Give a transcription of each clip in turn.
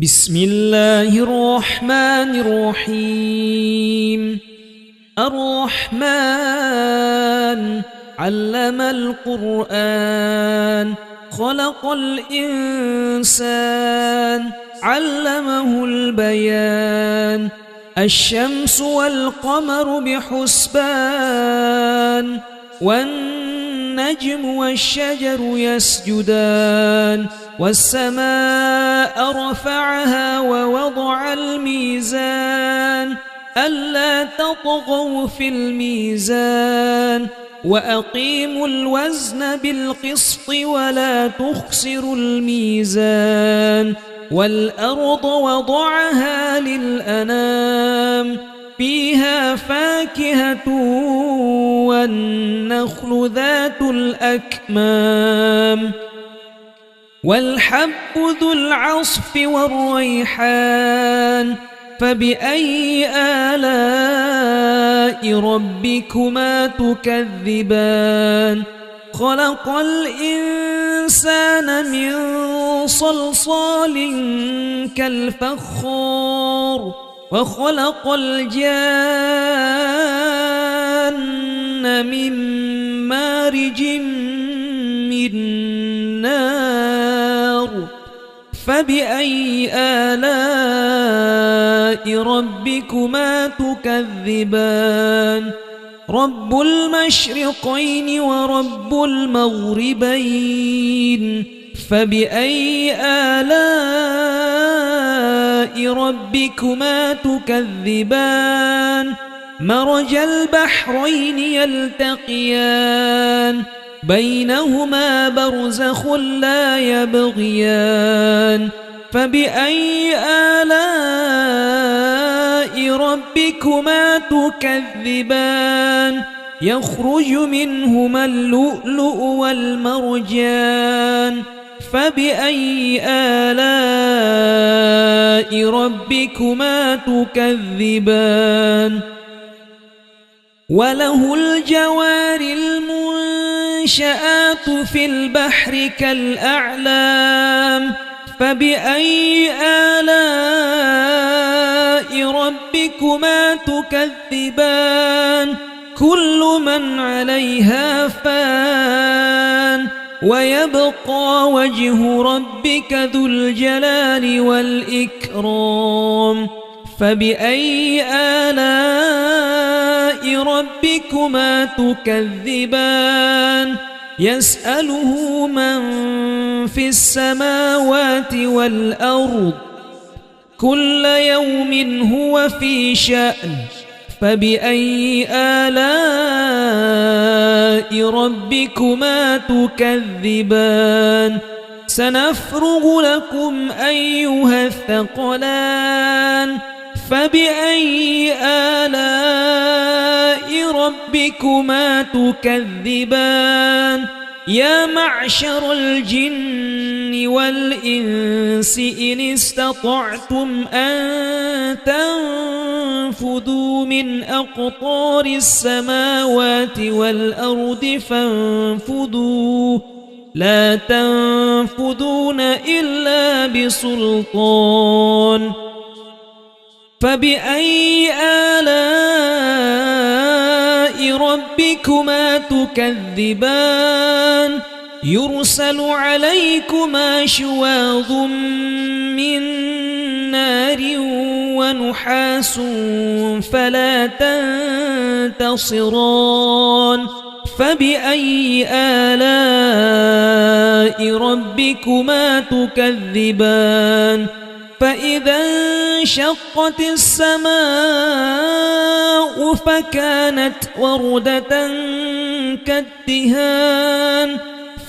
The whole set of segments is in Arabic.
بسم الله الرحمن الرحيم. الرحمن علم القرآن خلق الإنسان علمه البيان. الشمس والقمر بحسبان والنجم والشجر يسجدان. والسماء رفعها ووضع الميزان ألا تطغوا في الميزان وأقيموا الوزن بالقسط ولا تخسروا الميزان. والأرض وضعها للأنام فيها فاكهة والنخل ذات الأكمام والحب ذو العصف والريحان. فبأي آلاء ربكما تكذبان؟ خلق الإنسان من صلصال كالفخار وخلق الجان من مارج من نار. فبأي آلاء ربكما تكذبان؟ رب المشرقين ورب المغربين. فبأي آلاء ربكما تكذبان؟ مرج البحرين يلتقيان بينهما برزخ لا يبغيان. فبأي آلاء ربكما تكذبان؟ يخرج منهما اللؤلؤ والمرجان. فبأي آلاء ربكما تكذبان؟ وله الجوار المنشآت في البحر كالأعلام. فبأي آلاء ربكما تكذبان؟ كل من عليها فان ويبقى وجه ربك ذو الجلال والإكرام. فبأي آلاء ربكما تكذبان؟ يسأله من في السماوات والأرض كل يوم هو في شأن. فبأي آلاء ربكما تكذبان؟ سنفرغ لكم أيها الثقلان. فبأي آلاء ربكما تكذبان؟ يا معشر الجن والإنس إن استطعتم أن تنفذوا من أقطار السماوات والأرض فانفذوا لا تنفذون إلا بسلطان. فبأي آلاء ربكما تكذبان؟ يرسل عليكما شواظ من نار ونحاس فلا تنتصران. فبأي آلاء ربكما تكذبان؟ فإذا انشقت السماء فكانت وردة كالدهان.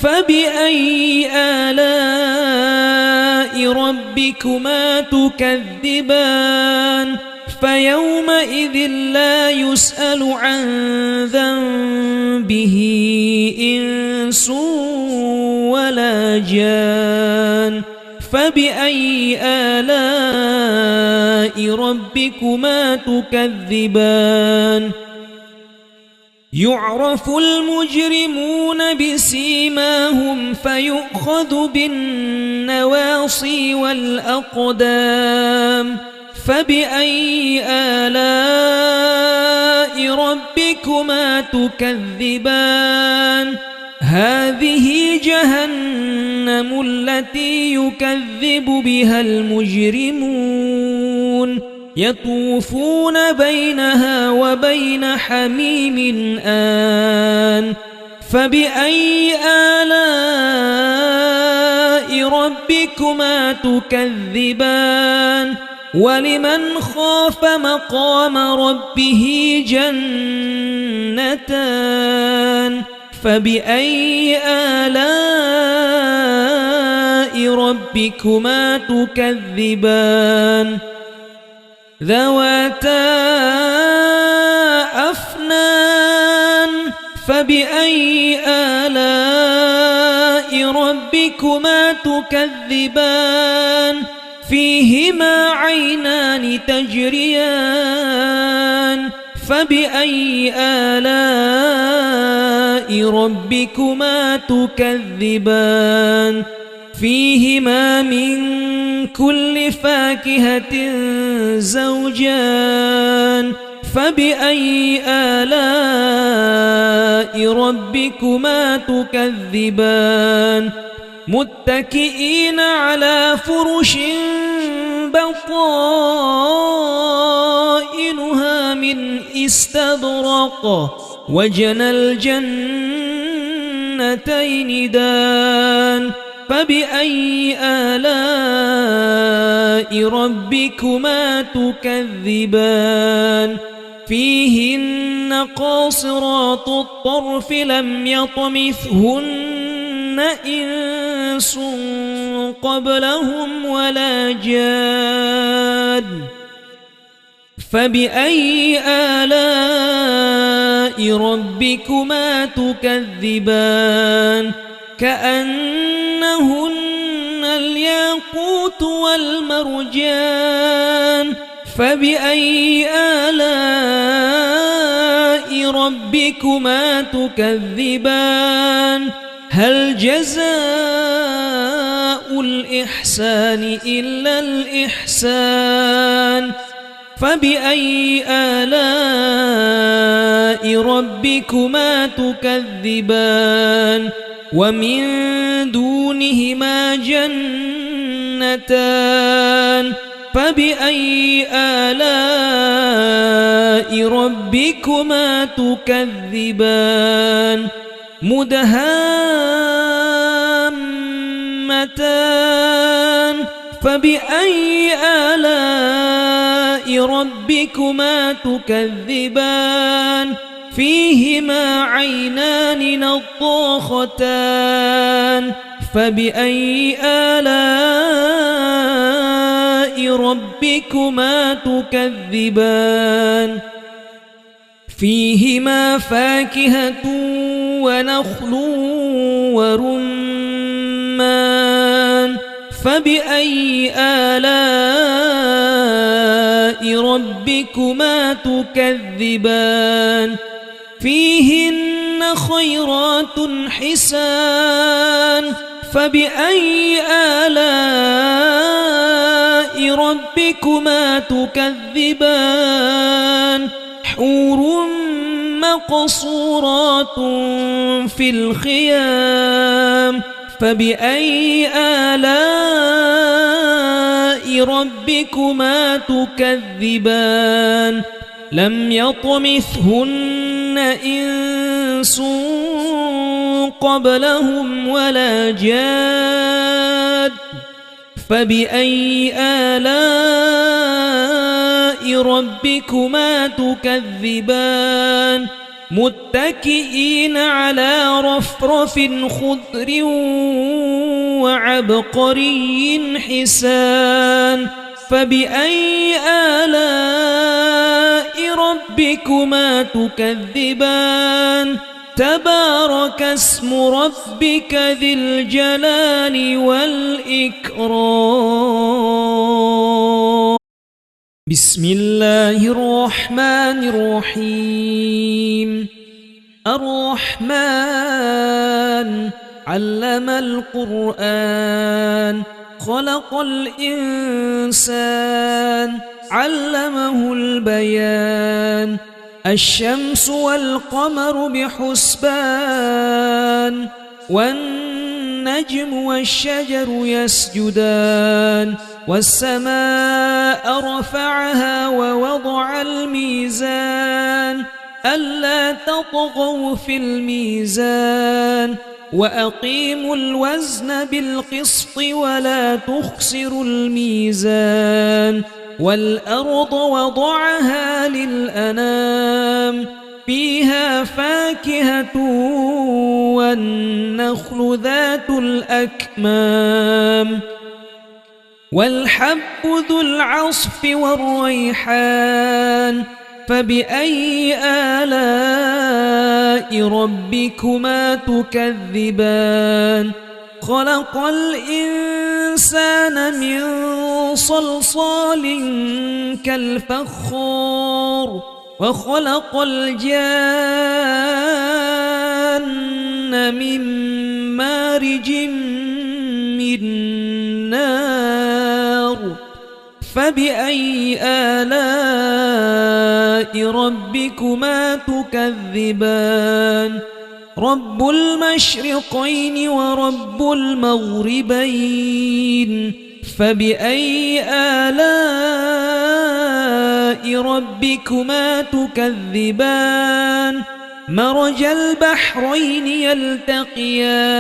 فبأي آلاء ربكما تكذبان؟ فيومئذ لا يسأل عن ذنبه إنس ولا جان. فبأي آلاء ربكما تكذبان؟ يعرف المجرمون بسيماهم فيؤخذ بالنواصي النواصي والأقدام فبأي آلاء ربكما تكذبان هذه جهنم التي يكذب بها المجرمون يطوفون بينها وبين حميم آن فبأي آلاء ربكما تكذبان ولمن خاف مقام ربه جنتان فبأي آلاء ربكما تكذبان ذواتا أفنان فبأي آلاء ربكما تكذبان فيهما عينان تجريان فبأي آلاء ربكما تكذبان فيهما من كل فاكهة زوجان فبأي آلاء ربكما تكذبان متكئين على فرش بطائنها من استبرق وجنى الجنتين دان فبأي آلاء ربكما تكذبان فيهن قاصرات الطرف لم يطمثهن إنس قبلهم ولا جان فبأي آلاء ربكما تكذبان كأنهن الياقوت والمرجان فبأي آلاء ربكما تكذبان هل جزاء الإحسان إلا الإحسان فبأي آلاء ربكما تكذبان ومن دونهما جنتان فبأي آلاء ربكما تكذبان مدهامتان فبأي آلاء ربكما تكذبان فيهما عينان نضاختان فبأي آلاء ربكما تكذبان فيهما فاكهة ونخل ورمان فبأي آلاء ربكما تكذبان فيهن خيرات حسان فبأي آلاء ربكما تكذبان حور مقصورات في الخيام فبأي آلاء ربكما تكذبان لم يطمثهن إنس قبلهم ولا جاد فبأي آلاء ربكما تكذبان متكئين على رفرف خضر وعبقري حسان فبأي آلاء ربكما تكذبان تبارك اسم ربك ذي الجلال والإكرام بسم الله الرحمن الرحيم الرحمن علم القرآن خلق الإنسان علمه البيان الشمس والقمر بحسبان والنجم والشجر يسجدان والسماء رفعها ووضع الميزان ألا تطغوا في الميزان وأقيموا الوزن بالقسط ولا تخسروا الميزان والأرض وضعها للأنام فيها فاكهة والنخل ذات الأكمام والحب ذو العصف والريحان فبأي آلاء ربكما تكذبان خلق الإنسان من صلصال كالفخار وخلق الجان من مارج من نار فبأي آلاء ربكما تكذبان رب المشرقين ورب المغربين فبأي آلاء ربكما تكذبان مرج البحرين يلتقيان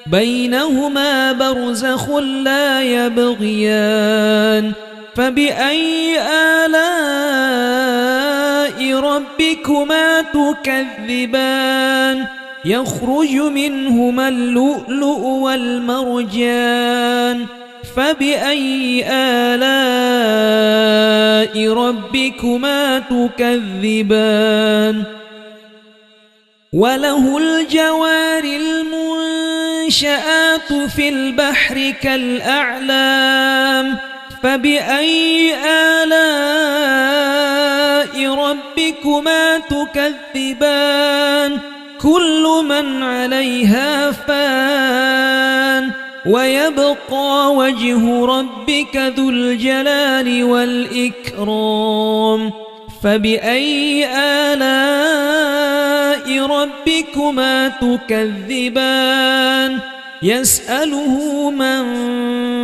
بينهما برزخ لا يبغيان فبأي آلاء ربكما تكذبان يخرج منهما اللؤلؤ والمرجان فبأي آلاء ربكما تكذبان وله الجوار المنشآت في البحر كالأعلام فبأي آلاء ربكما تكذبان كل من عليها فان ويبقى وجه ربك ذو الجلال والإكرام فبأي آلاء ربكما تكذبان يسأله من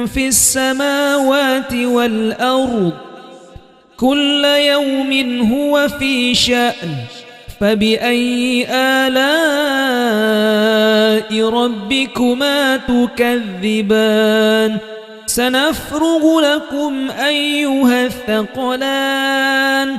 في السماوات والأرض كل يوم هو في شأن فبأي آلاء ربكما تكذبان سنفرغ لكم أيها الثقلان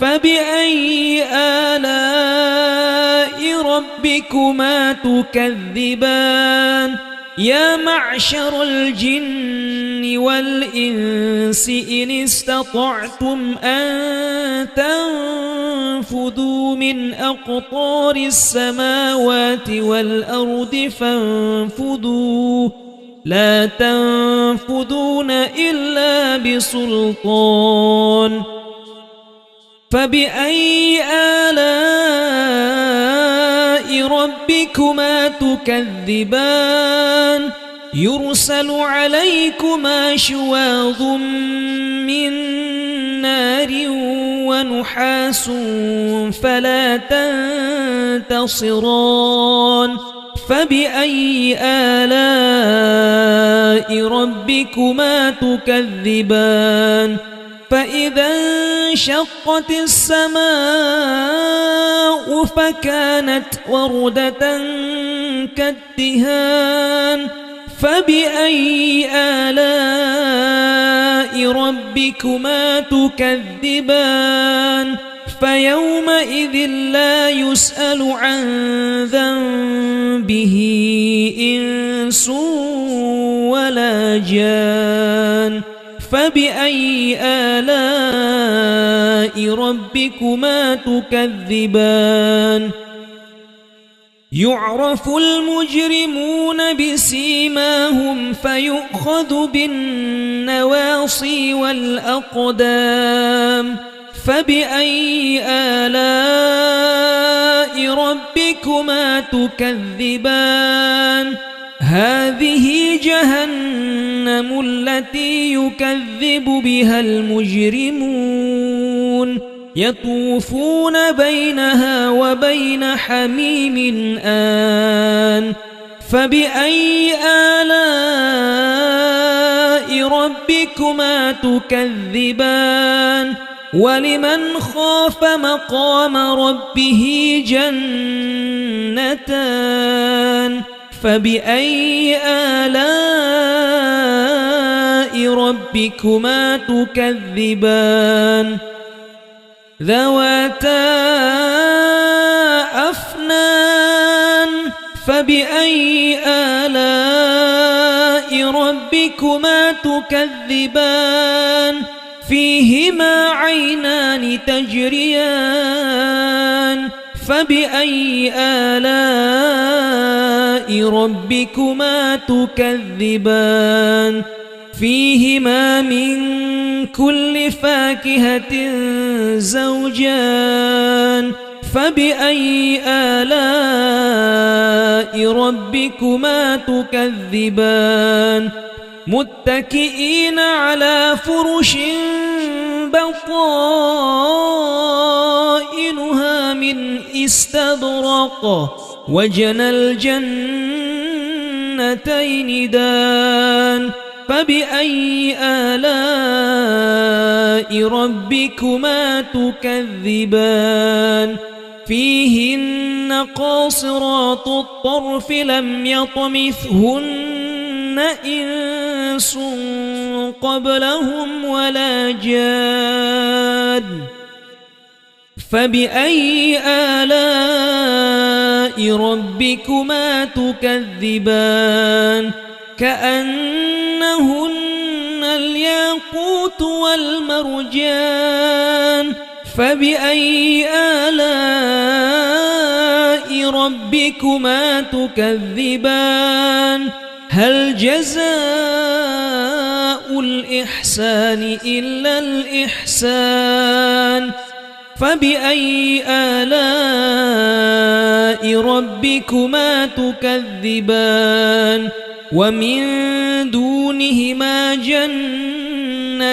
فبأي آلاء ربكما تكذبان يا معشر الجن والإنس إن استطعتم أن تنفذوا من أقطار السماوات والأرض فانفذوا لا تنفذون إلا بسلطان فبأي آلاء ربكما تكذبان يرسل عليكما شواظ من نار ونحاس فلا تنتصران فبأي آلاء ربكما تكذبان فإذا انشقت السماء فكانت وردة كالدهان فبأي آلاء ربكما تكذبان فيومئذ لا يسأل عن ذنبه إنس ولا جان فبأي آلاء ربكما تكذبان يعرف المجرمون بسيماهم فيؤخذ بالنواصي والأقدام فبأي آلاء ربكما تكذبان هذه جهنم التي يكذب بها المجرمون يطوفون بينها وبين حميم آن فبأي آلاء ربكما تكذبان ولمن خاف مقام ربه جنتان فبأي آلاء ربكما تكذبان ذواتا أفنان فبأي آلاء ربكما تكذبان فيهما عينان تجريان فبأي آلاء ربكما تكذبان فيهما من كل فاكهة زوجان فبأي آلاء ربكما تكذبان متكئين على فرش بطائنها من استبرق وجنى الجنتين دان فبأي آلاء ربكما تكذبان فيهن قاصرات الطرف لم يطمثهن إنس قبلهم ولا جان فبأي آلاء ربكما تكذبان كأنهن الياقوت والمرجان فبأي آلاء ربكما تكذبان هل جزاء الإحسان إلا الإحسان فبأي آلاء ربكما تكذبان ومن دونهما جنتان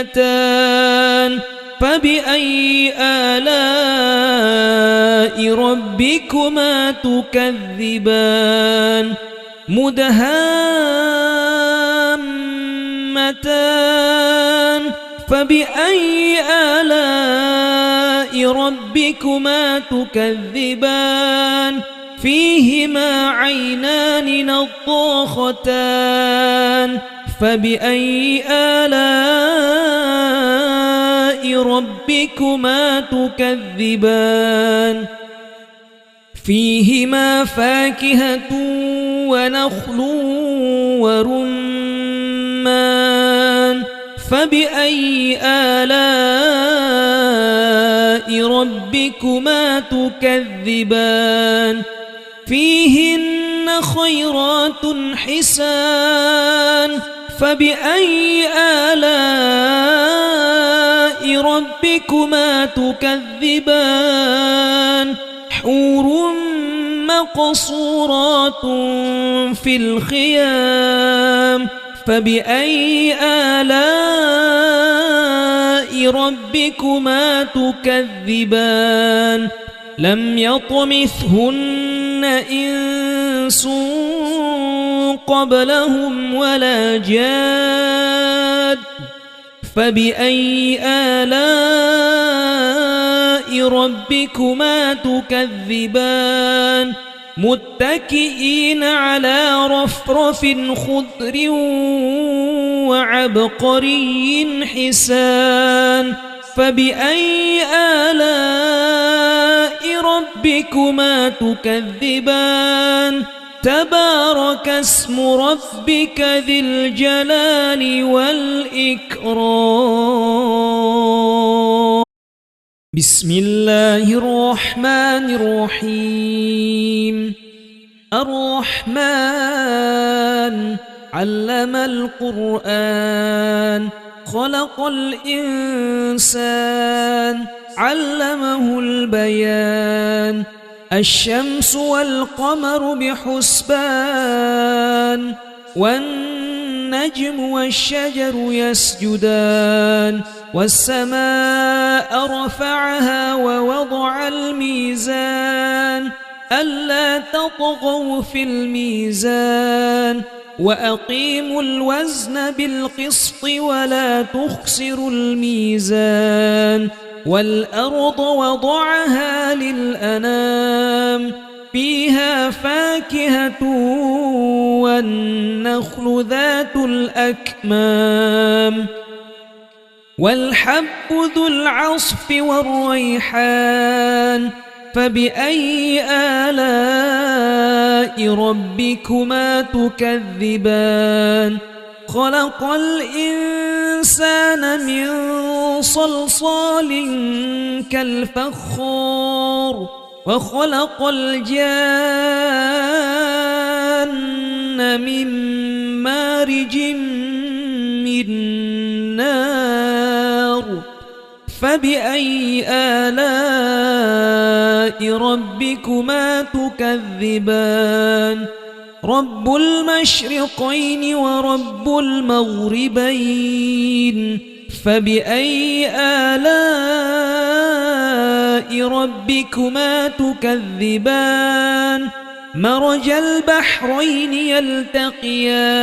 فبأي آلاء ربكما تكذبان مدهامتان فبأي آلاء ربكما تكذبان فيهما عينان نضاختان فبأي آلاء ربكما تكذبان فيهما فاكهة ونخل ورمان فبأي آلاء ربكما تكذبان فيهن خيرات حسان فبأي آلاء ربكما تكذبان حور مقصورات في الخيام فبأي آلاء ربكما تكذبان لم يطمثهن إنس قبلهم ولا جاد فبأي آلاء ربكما تكذبان متكئين على رفرف خضر وعبقري حسان فبأي آلاء ربكما تكذبان تبارك اسم ربك ذي الجلال والإكرام بسم الله الرحمن الرحيم الرحمن علم القرآن خلق الإنسان علمه البيان الشمس والقمر بحسبان والنجم والشجر يسجدان والسماء رفعها ووضع الميزان ألا تطغوا في الميزان وأقيموا الوزن بالقسط ولا تخسروا الميزان والأرض وضعها للأنام فيها فاكهة والنخل ذات الأكمام والحب ذو العصف والريحان فبأي آلاء ربكما تكذبان خلق الإنسان من صلصال كالفخار وخلق الجان من مارج من نار فبأي آلاء ربكما تكذبان رب المشرقين ورب المغربين فبأي آلاء ربكما تكذبان مرج البحرين يلتقيان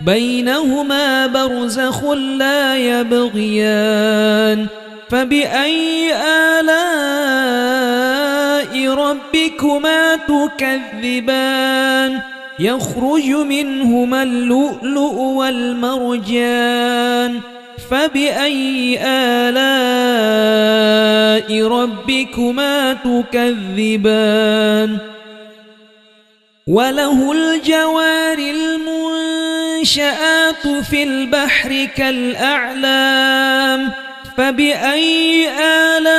بينهما برزخ لا يبغيان فبأي آلاء ربكما تكذبان يخرج منهما اللؤلؤ والمرجان فبأي آلاء ربكما تكذبان وله الجوار المنشآت في البحر كالأعلام فبأي آلاء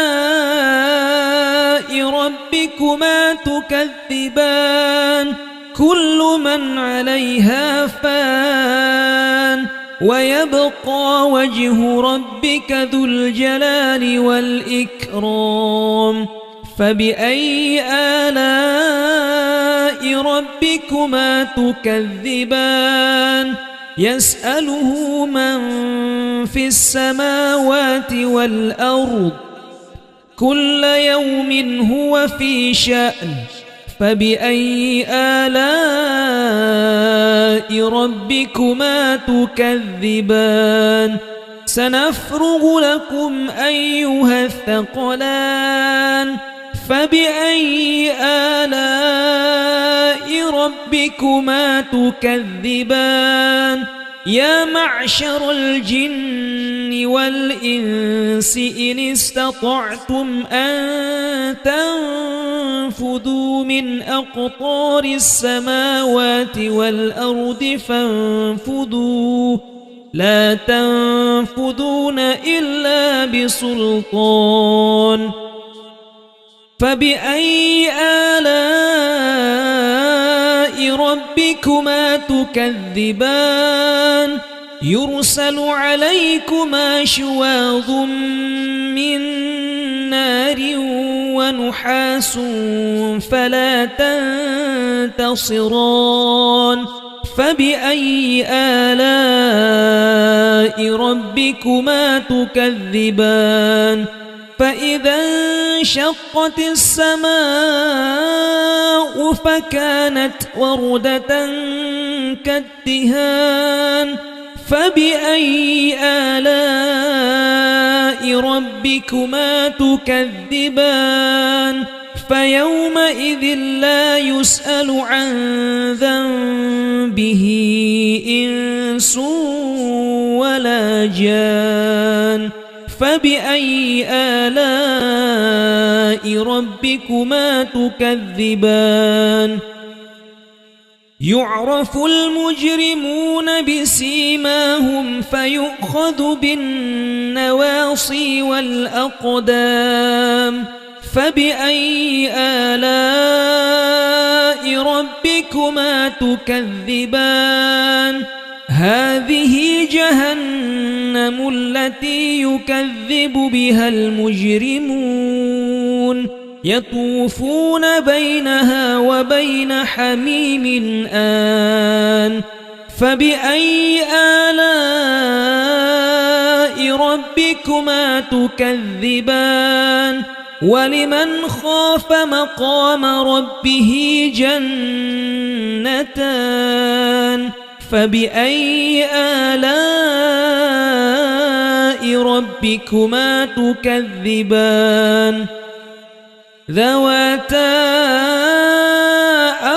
ربكما تكذبان كل من عليها فان ويبقى وجه ربك ذو الجلال والإكرام فبأي آلاء ربكما تكذبان يسأله من في السماوات والأرض كل يوم هو في شأن فبأي آلاء ربكما تكذبان سنفرغ لكم أيها الثقلان فبأي آلاء ربكما تكذبان يا معشر الجن والإنس إن استطعتم أن تنفذوا من أقطار السماوات والأرض فانفذوا لا تنفذون إلا بسلطان فبأي آلاء ربكما تكذبان يرسل عليكما شواظ من نار ونحاس فلا تنتصران فبأي آلاء ربكما تكذبان فإذا انشقت السماء فكانت وردة كالدهان فبأي آلاء ربكما تكذبان فيومئذ لا يسأل عن ذنبه إنس ولا جان فبأي آلاء ربكما تكذبان يعرف المجرمون بسيماهم فيؤخذ بالنواصي والأقدام فبأي آلاء ربكما تكذبان هذه جهنم التي يكذب بها المجرمون يطوفون بينها وبين حميم آن فبأي آلاء ربكما تكذبان ولمن خاف مقام ربه جنتان فبأي آلاء ربكما تكذبان ذواتا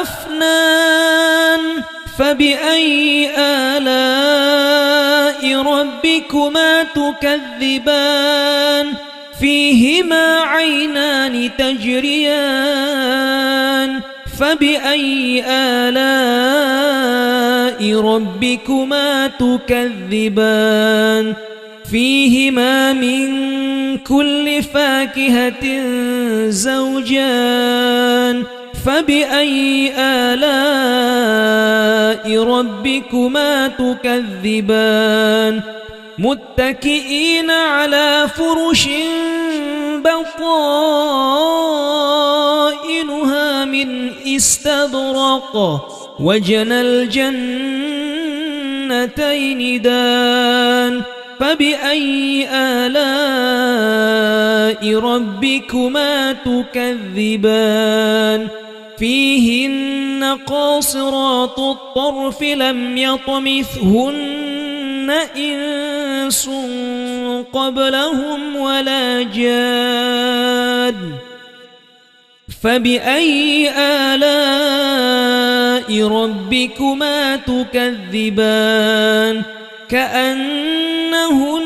أفنان فبأي آلاء ربكما تكذبان فيهما عينان تجريان فبأي آلاء ربكما تكذبان فيهما من كل فاكهة زوجان فبأي آلاء ربكما تكذبان متكئين على فرش بطائنها من استبرق وجنى الجنتين دان فبأي آلاء ربكما تكذبان فيهن قاصرات الطرف لم يطمثهن إنس قبلهم ولا جاد فبأي آلاء ربكما تكذبان كأنهن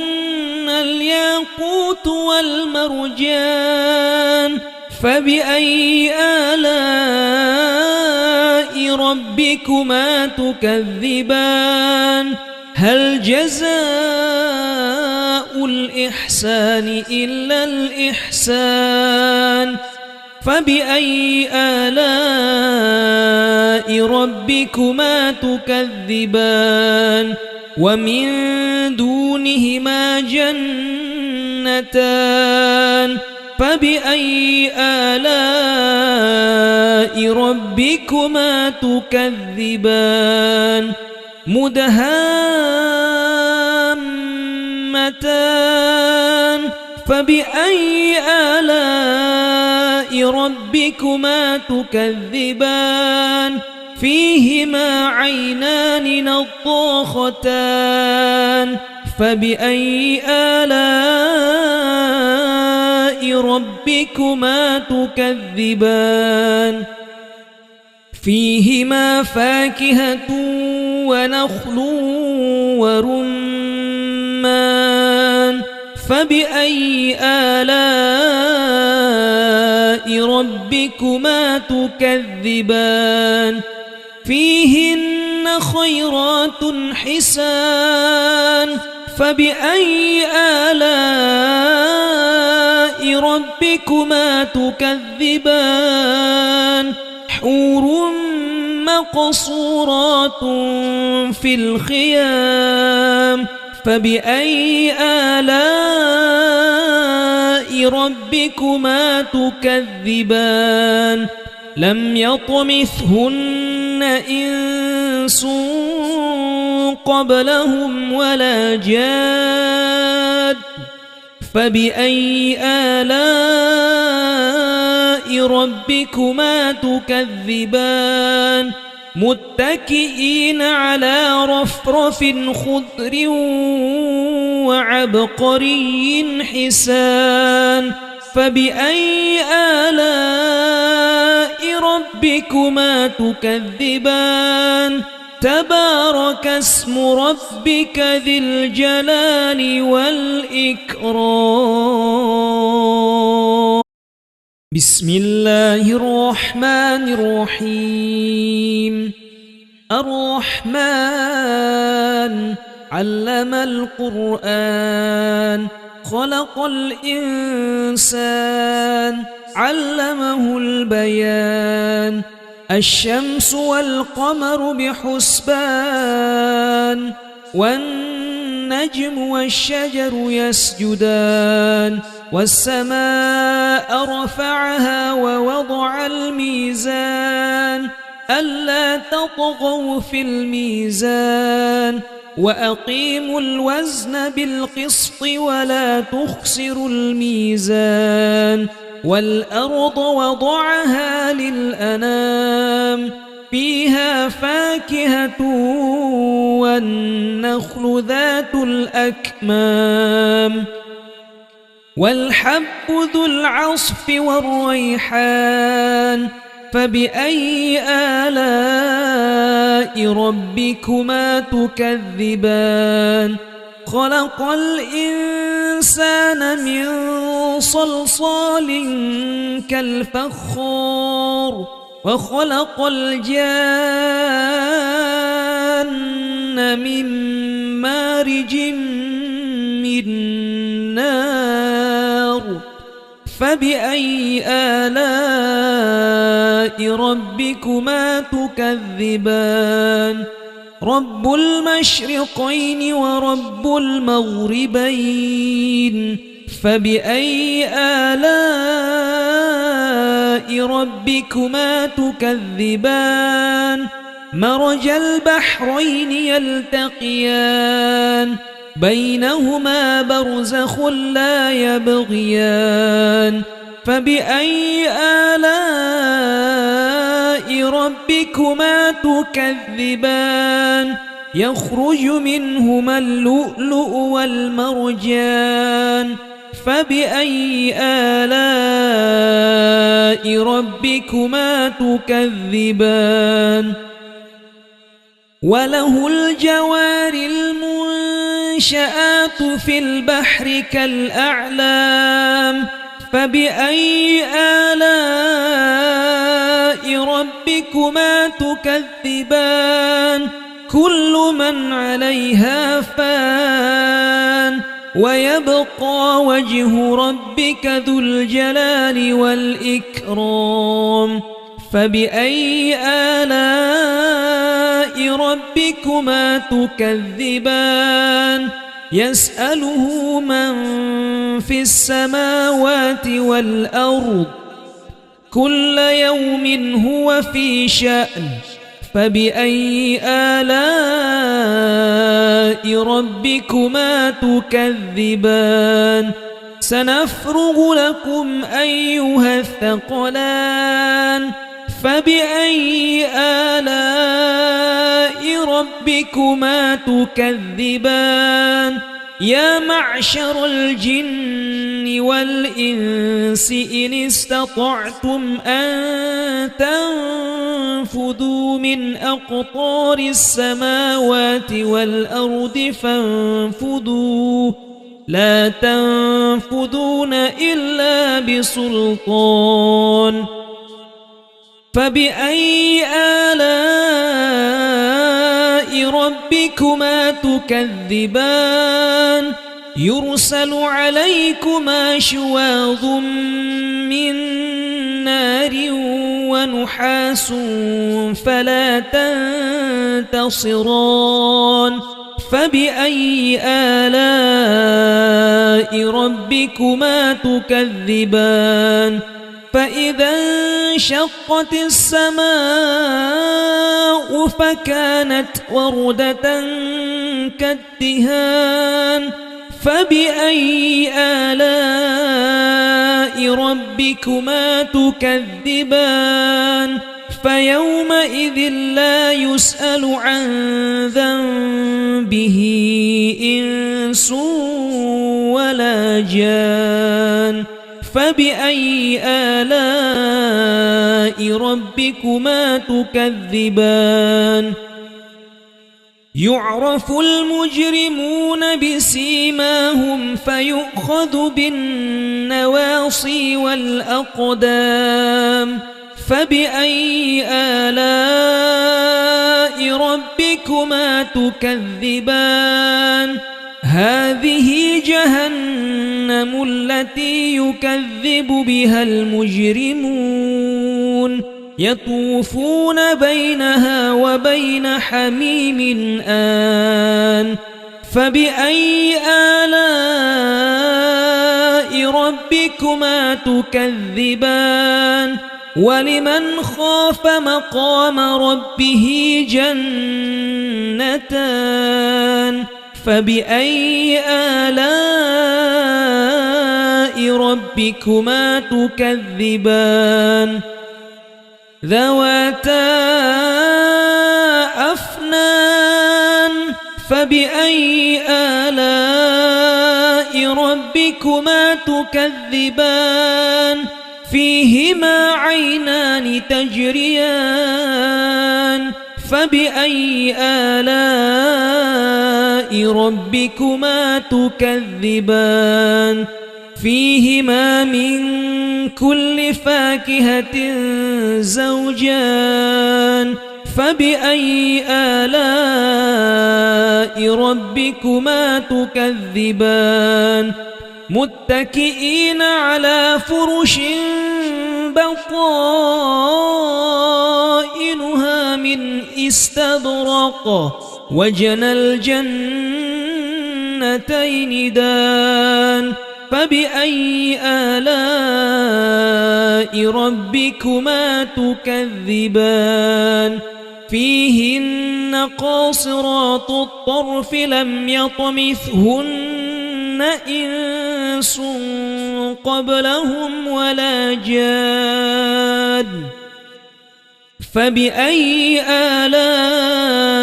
الياقوت والمرجان فبأي آلاء ربكما تكذبان هل جزاء الإحسان إلا الإحسان فبأي آلاء ربكما تكذبان ومن دونهما جنتان فبأي آلاء ربكما تكذبان مدهامتان فبأي آلاء ربكما تكذبان فيهما عينان نضاختان فبأي آلاء ربكما تكذبان فيهما فاكهة ونخل ورمان فبأي آلاء ربكما تكذبان فيهن خيرات حسان فبأي آلاء ربكما تكذبان حور مقصورات في الخيام فبأي آلاء ربكما تكذبان لم يطمثهن إنس قبلهم ولا جاد فبأي آلاء ربكما تكذبان متكئين على رفرف خضر وعبقري حسان فبأي آلاء ربكما تكذبان تبارك اسم ربك ذي الجلال والإكرام بسم الله الرحمن الرحيم الرحمن علم القرآن خلق الإنسان علمه البيان الشمس والقمر بحسبان والنجم والشجر يسجدان والسماء رفعها ووضع الميزان ألا تطغوا في الميزان وأقيموا الوزن بالقسط ولا تخسروا الميزان والأرض وضعها للأنام فيها فاكهة والنخل ذات الأكمام والحب ذو العصف والريحان فبأي آلاء ربكما تكذبان خلق الإنسان من صلصال كالفخار وخلق الجان من مارج من نار فبأي آلاء ربكما تكذبان رب المشرقين ورب المغربين فبأي آلاء ربكما تكذبان مرج البحرين يلتقيان بينهما برزخ لا يبغيان فبأي آلاء ربكما تكذبان يخرج منهما اللؤلؤ والمرجان فبأي آلاء ربكما تكذبان وله الجوار المنشآت في البحر كالأعلام فبأي آلاء ربكما تكذبان كل من عليها فان ويبقى وجه ربك ذو الجلال والإكرام فبأي آلاء ربكما تكذبان يسأله من في السماوات والأرض كل يوم هو في شأن فبأي آلاء ربكما تكذبان سنفرغ لكم أيها الثقلان فبأي آلاء ربكما تكذبان يا معشر الجن والإنس إن استطعتم أن تنفذوا من أقطار السماوات والأرض فانفذوا لا تنفذون إلا بسلطان فبأي آلاء ربكما تكذبان يرسل عليكما شواظ من نار ونحاس فلا تنتصران فبأي آلاء ربكما تكذبان فإذا انشقت السماء فكانت وردة كالدهان فبأي آلاء ربكما تكذبان فيومئذ لا يسأل عن ذنبه إنس ولا جان فبأي آلاء ربكما تكذبان يعرف المجرمون بسيماهم فيؤخذ بالنواصي والأقدام فبأي آلاء ربكما تكذبان هذه جهنم التي يكذب بها المجرمون يطوفون بينها وبين حميم آن فبأي آلاء ربكما ربكما تكذبان ولمن خاف مقام ربه جنتان فبأي آلاء ربكما تكذبان ذواتا أفنان فبأي آلاء ربكما تكذبان فيهما عينان تجريان فبأي آلاء ربكما تكذبان فيهما من كل فاكهة زوجان فبأي آلاء ربكما تكذبان متكئين على فرش بطائنها من استبرق وجنى الجنتين دان فبأي آلاء ربكما تكذبان فيهن قاصرات الطرف لم يطمثهن إنس قبلهم ولا جاد فبأي آلاء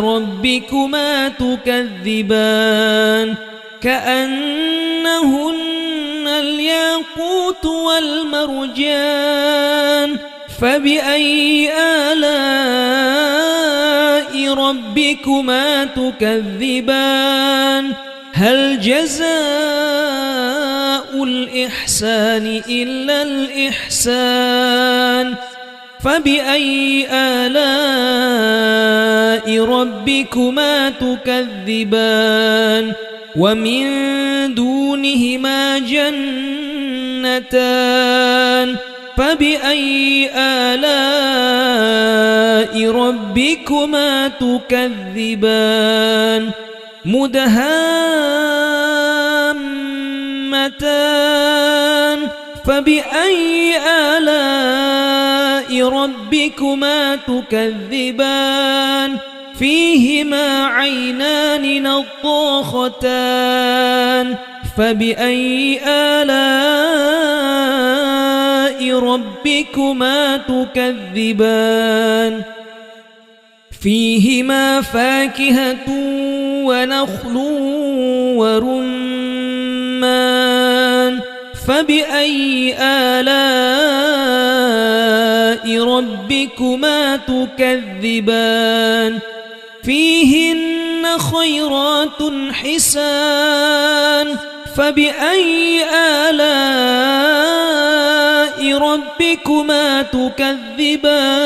ربكما تكذبان كأنهن الياقوت والمرجان فبأي آلاء ربكما تكذبان هل جزاء الإحسان إلا الإحسان فبأي آلاء ربكما تكذبان ومن دونهما جنتان فبأي آلاء ربكما تكذبان مدهامتان فبأي آلاء ربكما تكذبان فيهما عينان نضاختان فبأي آلاء ربكما تكذبان فيهما فاكهة ونخل ورمان فبأي آلاء ربكما تكذبان فيهن خيرات حسان فبأي آلاء ربكما تكذبان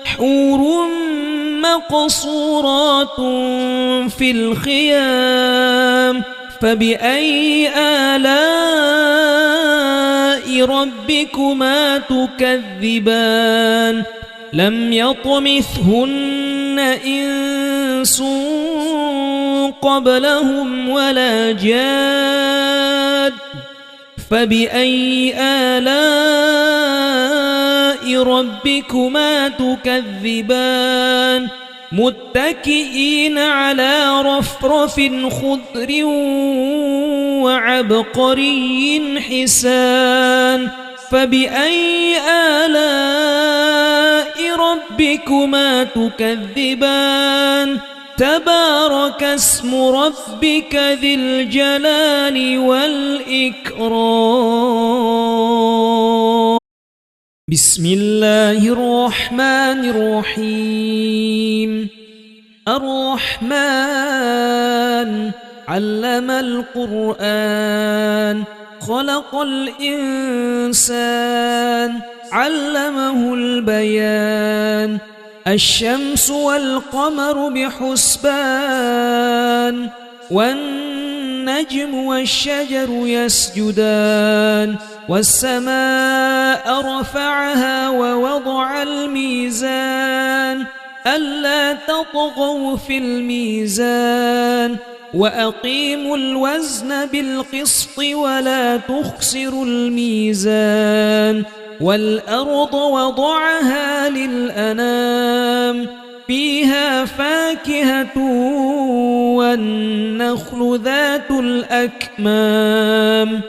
حور مقصورات في الخيام فبأي آلاء ربكما تكذبان لم يطمثهن إنس قبلهم ولا جاد فبأي آلاء ربكما تكذبان متكئين على رفرف خضر وعبقري حسان فبأي آلاء ربكما تكذبان تبارك اسم ربك ذي الجلال والإكرام بسم الله الرحمن الرحيم الرحمن علم القرآن خلق الإنسان علمه البيان الشمس والقمر بحسبان والنجم والشجر يسجدان والسماء رفعها ووضع الميزان ألا تطغوا في الميزان وأقيموا الوزن بالقسط ولا تخسروا الميزان والأرض وضعها للأنام فيها فاكهة والنخل ذات الأكمام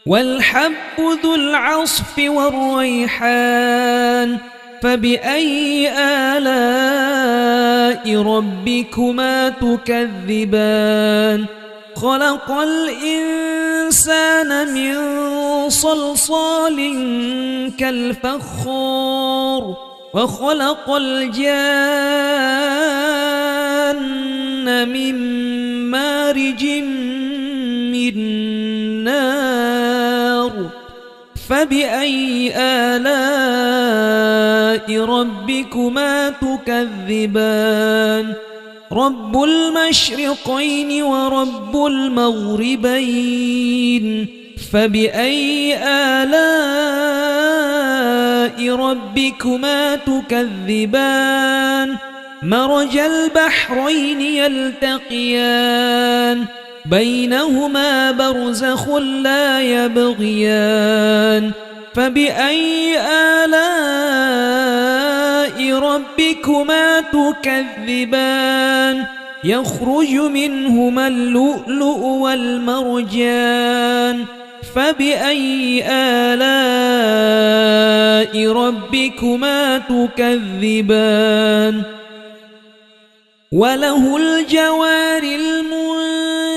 والحب ذو العصف والريحان فبأي آلاء ربكما تكذبان خلق الإنسان من صلصال كالفخار وخلق الجان من مارج من نار فبأي آلاء ربكما تكذبان رب المشرقين ورب المغربين فبأي آلاء ربكما تكذبان مرج البحرين يلتقيان بينهما برزخ لا يبغيان فبأي آلاء ربكما تكذبان يخرج منهما اللؤلؤ والمرجان فبأي آلاء ربكما تكذبان وله الجوار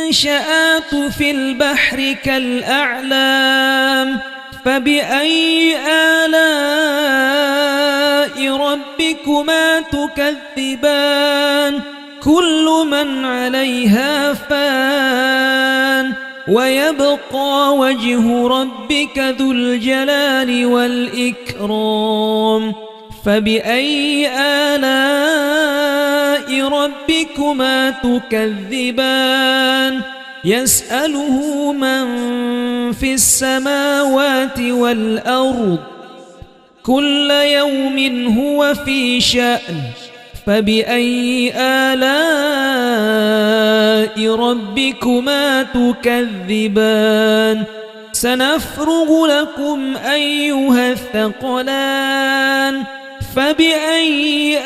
المنشآت في البحر كالأعلام فبأي آلاء ربكما تكذبان كل من عليها فان ويبقى وجه ربك ذو الجلال والإكرام فبأي آلاء ربكما تكذبان يسأله من في السماوات والأرض كل يوم هو في شأن فبأي آلاء ربكما تكذبان سنفرغ لكم أيها الثقلان فبأي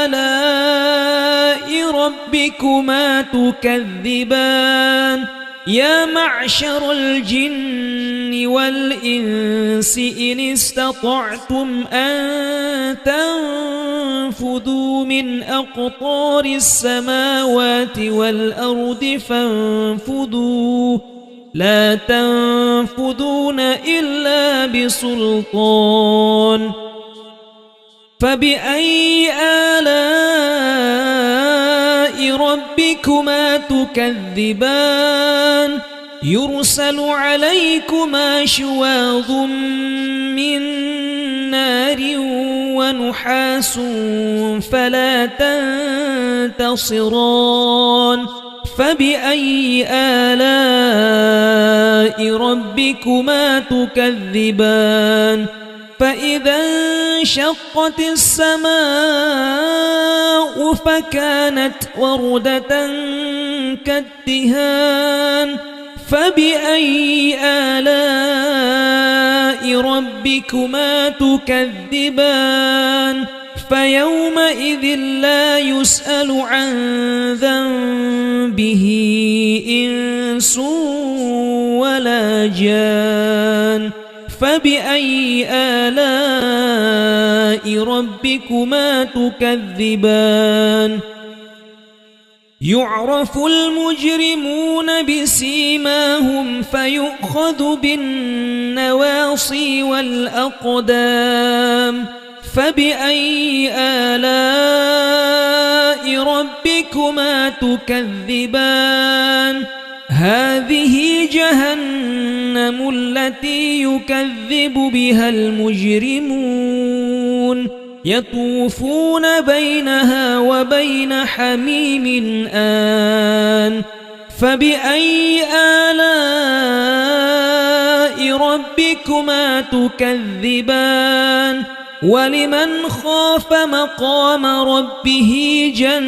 آلاء ربكما تكذبان يا معشر الجن والإنس إن استطعتم أن تنفذوا من أقطار السماوات والأرض فانفذوا لا تنفذون إلا بسلطان فبأي آلاء ربكما تكذبان يرسل عليكما شواظ من نار ونحاس فلا تنتصران فبأي آلاء ربكما تكذبان فإذا انشقت السماء فكانت وردة كالدهان فبأي آلاء ربكما تكذبان فيومئذ لا يسأل عن ذنبه إنس ولا جان فبأي آلاء ربكما تكذبان يعرف المجرمون بسيماهم فيؤخذ بالنواصي والأقدام فبأي آلاء ربكما تكذبان هذه جهنم التي يكذب بها المجرمون يطوفون بينها وبين حميم آن فبأي آلاء ربكما تكذبان ولمن خاف مقام ربه جنتان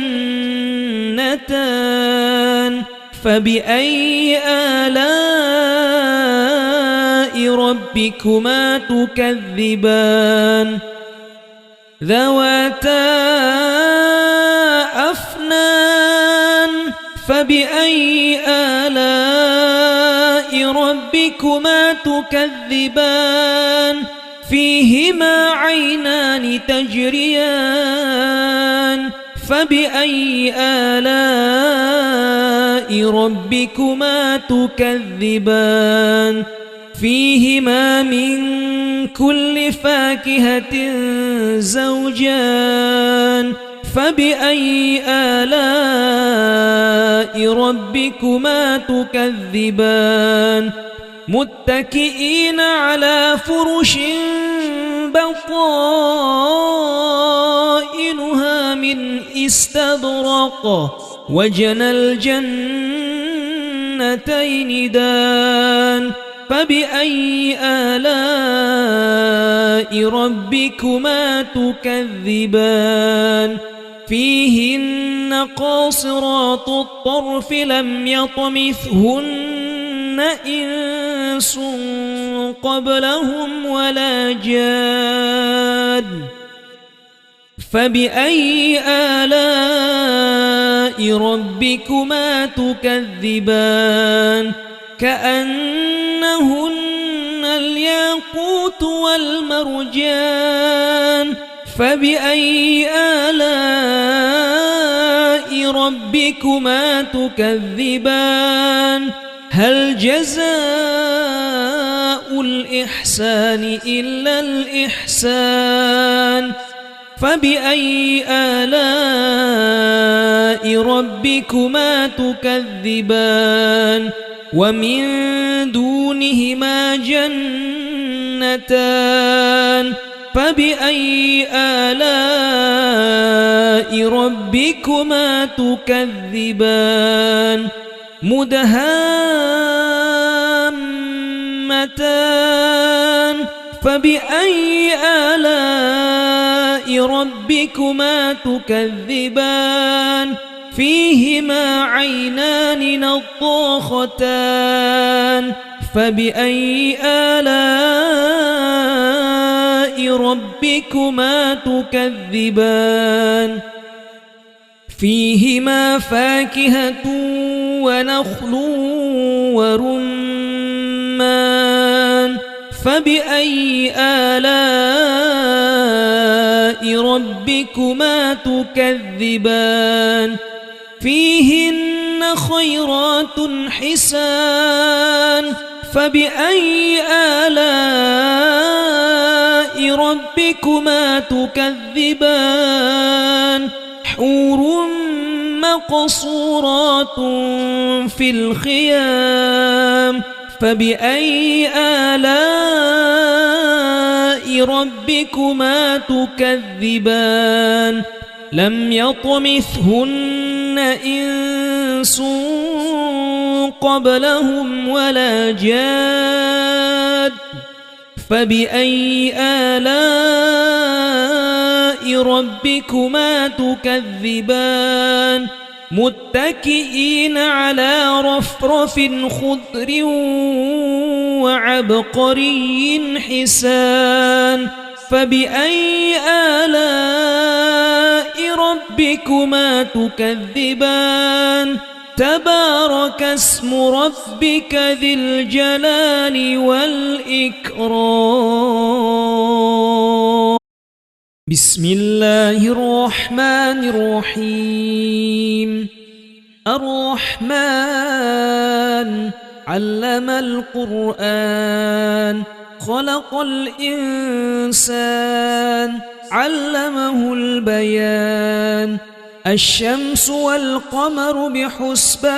فبأي آلاء ربكما تكذبان ذواتا أفنان فبأي آلاء ربكما تكذبان فيهما عينان تجريان فبأي آلاء ربكما تكذبان فيهما من كل فاكهة زوجان فبأي آلاء ربكما تكذبان متكئين على فرش بطائنها من استبرق وجنى الجنتين دان فبأي آلاء ربكما تكذبان فيهن قاصرات الطرف لم يطمثهن إنس قبلهم ولا جان فبأي آلاء ربكما تكذبان كأنهن الياقوت والمرجان فبأي آلاء ربكما تكذبان هل جزاء الإحسان إلا الإحسان فبأي آلاء ربكما تكذبان ومن دونهما جنتان فبأي آلاء ربكما تكذبان مدهامتان فبأي آلاء ربكما تكذبان فيهما عينان نضاختان فبأي آلاء ربكما تكذبان فيهما فاكهة ونخل ورمان فبأي آلاء ربكما تكذبان فيهن خيرات حسان فبأي آلاء ربكما تكذبان حور مقصورات في الخيام فبأي آلاء ربكما تكذبان لم يطمثهن إنس قبلهم ولا جاد فبأي آلاء ربكما تكذبان متكئين على رفرف خضر وعبقري حسان فبأي آلاء ربكما تكذبان تبارك اسم ربك ذي الجلال والإكرام بسم الله الرحمن الرحيم الرحمن علم القرآن خلق الإنسان علمه البيان الشمس والقمر بحسبان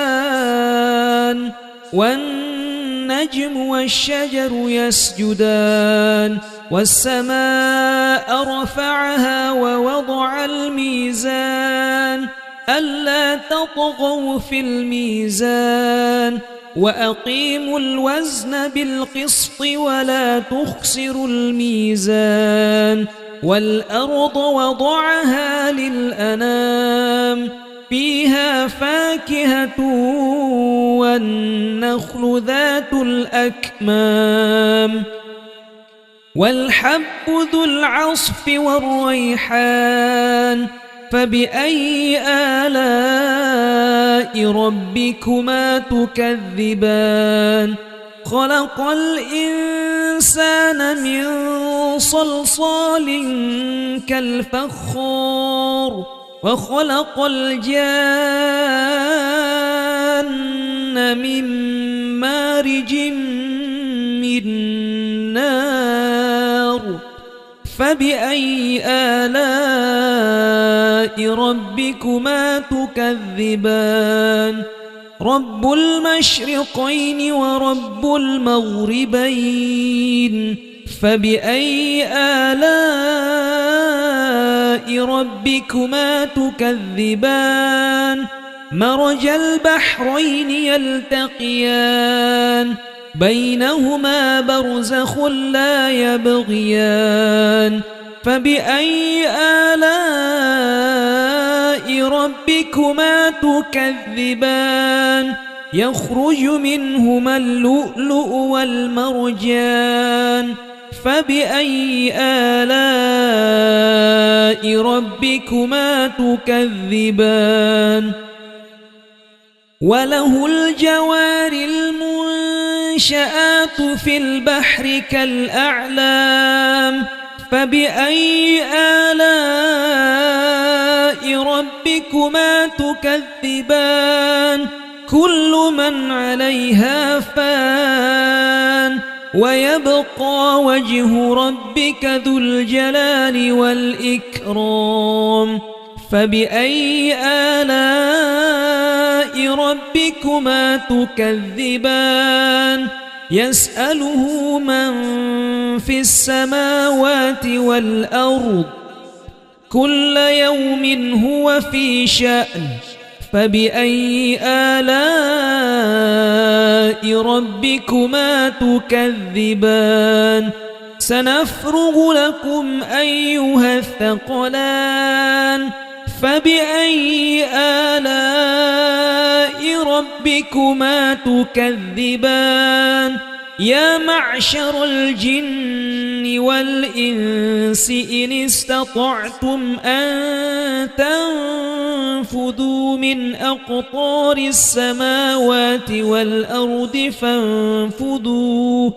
والنجم والشجر يسجدان والسماء رفعها ووضع الميزان ألا تطغوا في الميزان وأقيموا الوزن بالقسط ولا تخسروا الميزان والأرض وضعها للأنام فيها فاكهة والنخل ذات الأكمام والحب ذو العصف والريحان فبأي آلاء ربكما تكذبان خلق الإنسان من صلصال كالفخار وخلق الجان من مارج من نار فبأي آلاء ربكما تكذبان رب المشرقين ورب المغربين فبأي آلاء ربكما تكذبان مرج البحرين يلتقيان بينهما برزخ لا يبغيان فبأي آلاء ربكما تكذبان يخرج منهما اللؤلؤ والمرجان فبأي آلاء ربكما تكذبان وله الجوار المنشآت في البحر كالأعلام فبأي آلاء ربكما تكذبان كل من عليها فان ويبقى وجه ربك ذو الجلال والإكرام فبأي آلاء ربكما تكذبان يسأله من في السماوات والأرض كل يوم هو في شأن فبأي آلاء ربكما تكذبان سنفرغ لكم أيها الثقلان فبأي آلاء ربكما تكذبان يا معشر الجن والإنس إن استطعتم أن تنفذوا من أقطار السماوات والأرض فانفذوا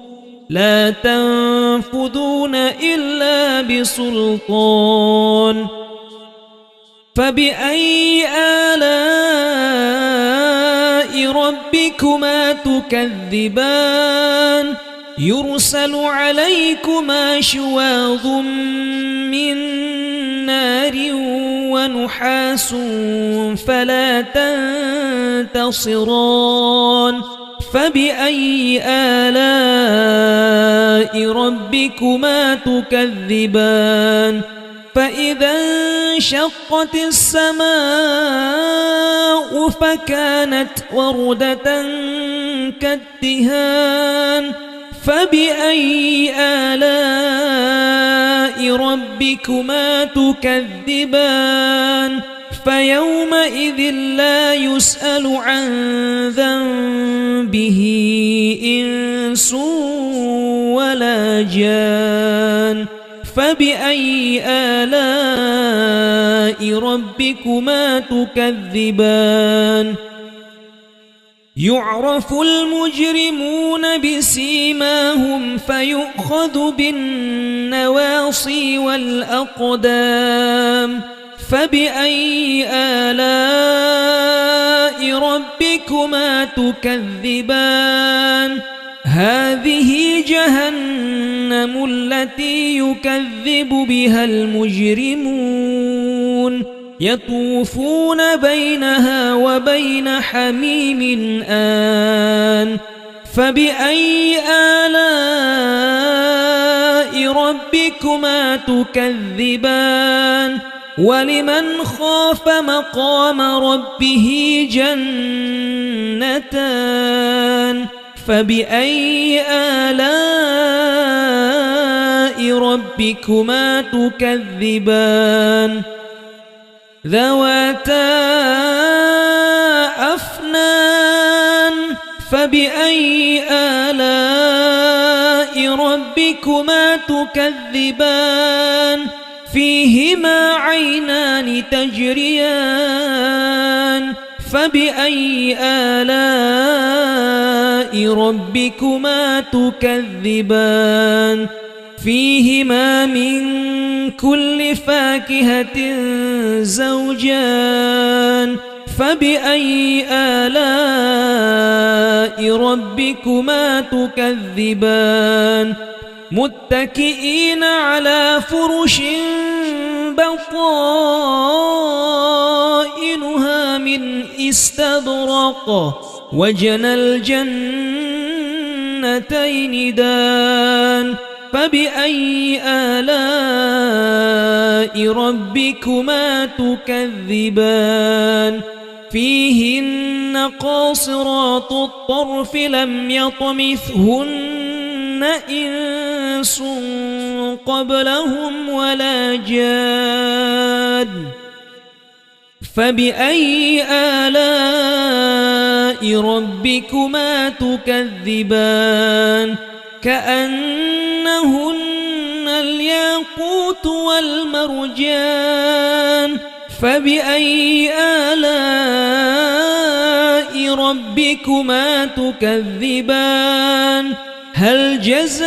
لا تنفذون إلا بسلطان فبأي آلاء ربكما تكذبان يرسل عليكما شواظ من نار ونحاس فلا تنتصران فبأي آلاء ربكما تكذبان فإذا انشقت السماء فكانت وردة كالدهان فبأي آلاء ربكما تكذبان فيومئذ لا يسأل عن ذنبه إنس ولا جان فبأي آلاء ربكما تكذبان يعرف المجرمون بسيماهم فيؤخذ بالنواصي والأقدام فبأي آلاء ربكما تكذبان هذه جهنم التي يكذب بها المجرمون يطوفون بينها وبين حميم آن فبأي آلاء ربكما تكذبان ولمن خاف مقام ربه جنتان فبأي آلاء ربكما تكذبان ذواتا أفنان فبأي آلاء ربكما تكذبان فيهما عينان تجريان فبأي آلاء ربكما تكذبان فيهما من كل فاكهة زوجان فبأي آلاء ربكما تكذبان متكئين على فرش بطائنها من استبرق وجنى الجنتين دان فبأي آلاء ربكما تكذبان فيهن قاصرات الطرف لم يطمثهن إنس قبلهم ولا جاد فبأي آلاء ربكما تكذبان كأنهن الياقوت والمرجان فبأي آلاء ربكما تكذبان هل جزاء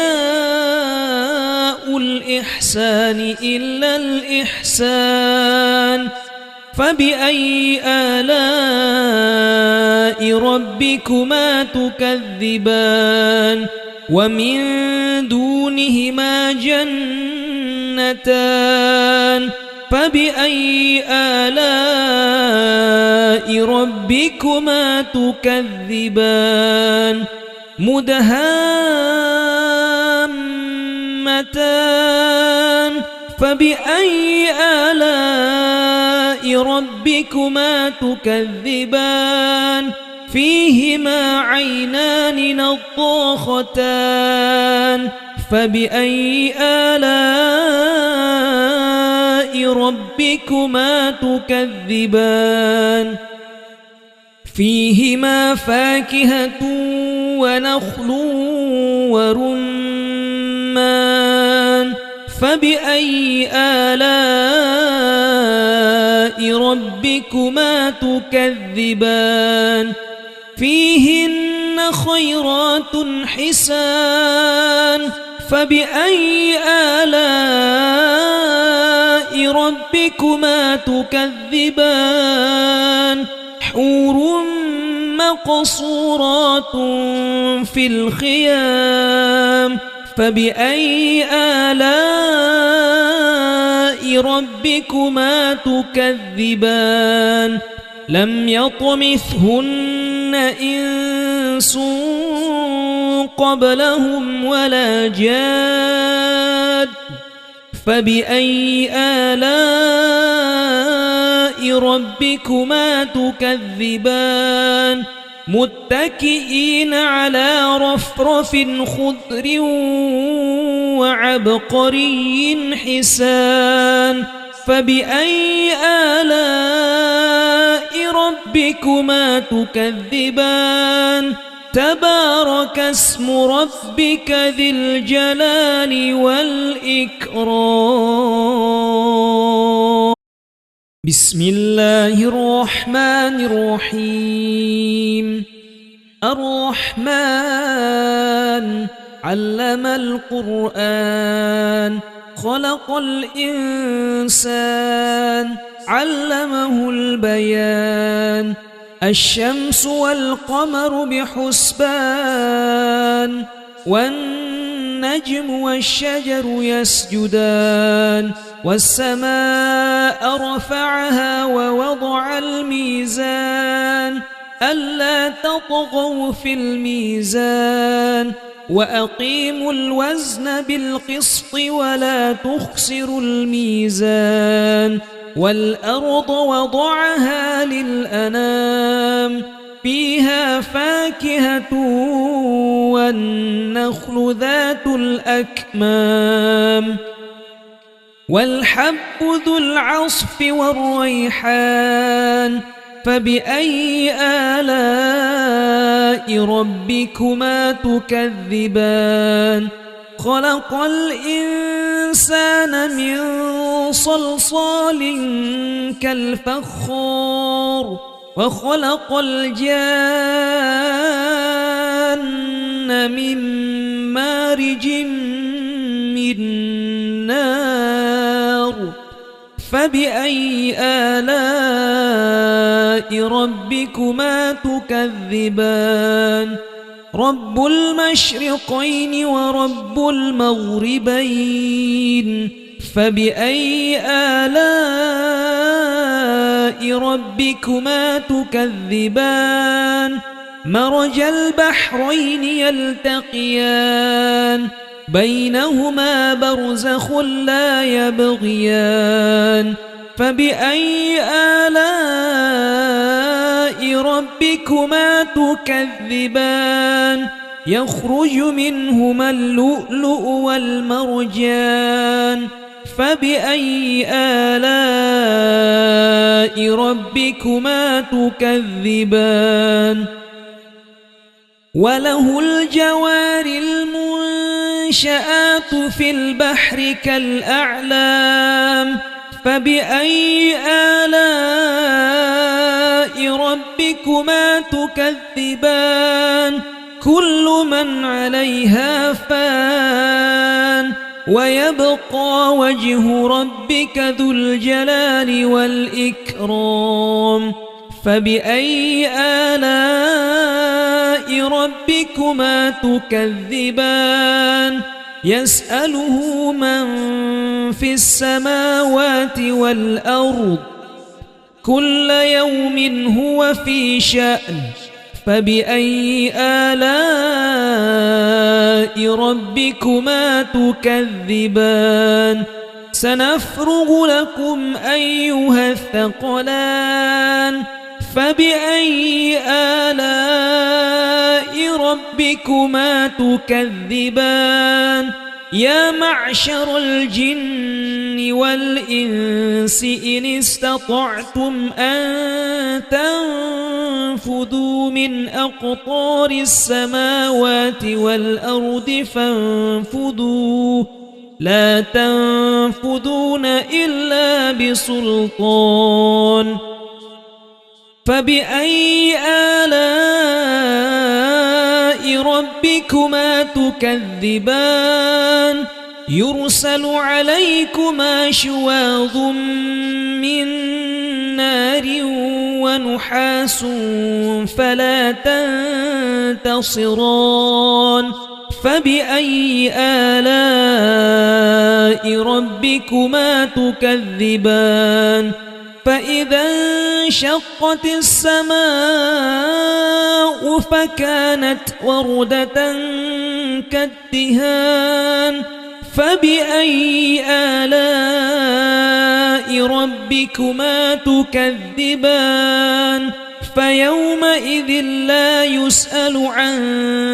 الإحسان إلا الإحسان فبأي آلاء ربكما تكذبان ومن دونهما جنتان فبأي آلاء ربكما تكذبان مدهامتان فبأي آلاء ربكما تكذبان فيهما عينان نضاختان فبأي آلاء ربكما تكذبان فيهما فاكهة ونخل ورمان فبأي آلاء ربكما تكذبان فيهن خيرات حسان فبأي آلاء ربكما تكذبان حور مقصورات في الخيام فبأي آلاء ربكما تكذبان لم يطمثهن إنس قبلهم ولا جاد فبأي آلاء ربكما تكذبان متكئين على رفرف خضر وعبقري حسان فبأي آلاء ربكما تكذبان تبارك اسم ربك ذي الجلال والإكرام بسم الله الرحمن الرحيم الرحمن علم القرآن خلق الإنسان علمه البيان الشمس والقمر بحسبان والنجم والشجر يسجدان والسماء رفعها ووضع الميزان ألا تطغوا في الميزان وأقيموا الوزن بالقسط ولا تخسروا الميزان والأرض وضعها للأنام فيها فاكهة والنخل ذات الأكمام والحب ذو العصف والريحان فبأي آلاء ربكما تكذبان خلق الإنسان من صلصال كالفخار وخلق الجان من مارج من نار فبأي آلاء ربكما تكذبان رب المشرقين ورب المغربين فبأي آلاء ربكما تكذبان مرج البحرين يلتقيان بينهما برزخ لا يبغيان فبأي آلاء ربكما تكذبان يخرج منهما اللؤلؤ والمرجان فبأي آلاء ربكما تكذبان وله الجوار المنشآت في البحر كالأعلام فبأي آلاء ربكما تكذبان كل من عليها فان ويبقى وجه ربك ذو الجلال والإكرام فبأي آلاء ربكما تكذبان يسأله من في السماوات والأرض كل يوم هو في شأن فبأي آلاء ربكما تكذبان سنفرغ لكم أيها الثقلان فبأي آلاء ربكما تكذبان يا معشر الجن والإنس إن استطعتم أن تنفذوا من أقطار السماوات والأرض فانفذوا لا تنفذون إلا بسلطان فبأي آلاء ربكما تكذبان يرسل عليكما شواظ من نار ونحاس فلا تنتصران فبأي آلاء ربكما تكذبان فإذا انشقت السماء فكانت وردة كالدهان فبأي آلاء ربكما تكذبان فيومئذ لا يسأل عن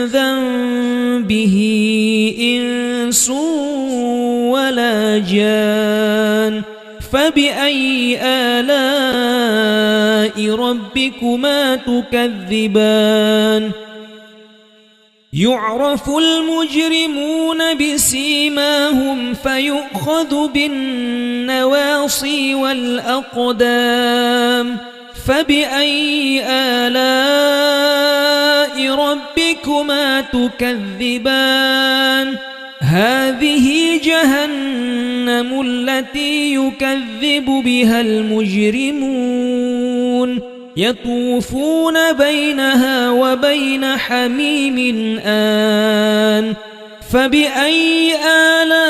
ذنبه إنس ولا جان فبأي آلاء ربكما تكذبان يعرف المجرمون بسيماهم فيؤخذ بالنواصي والأقدام فبأي آلاء ربكما تكذبان هذه جهنم التي يكذب بها المجرمون يطوفون بينها وبين حميم آن فبأي آلاء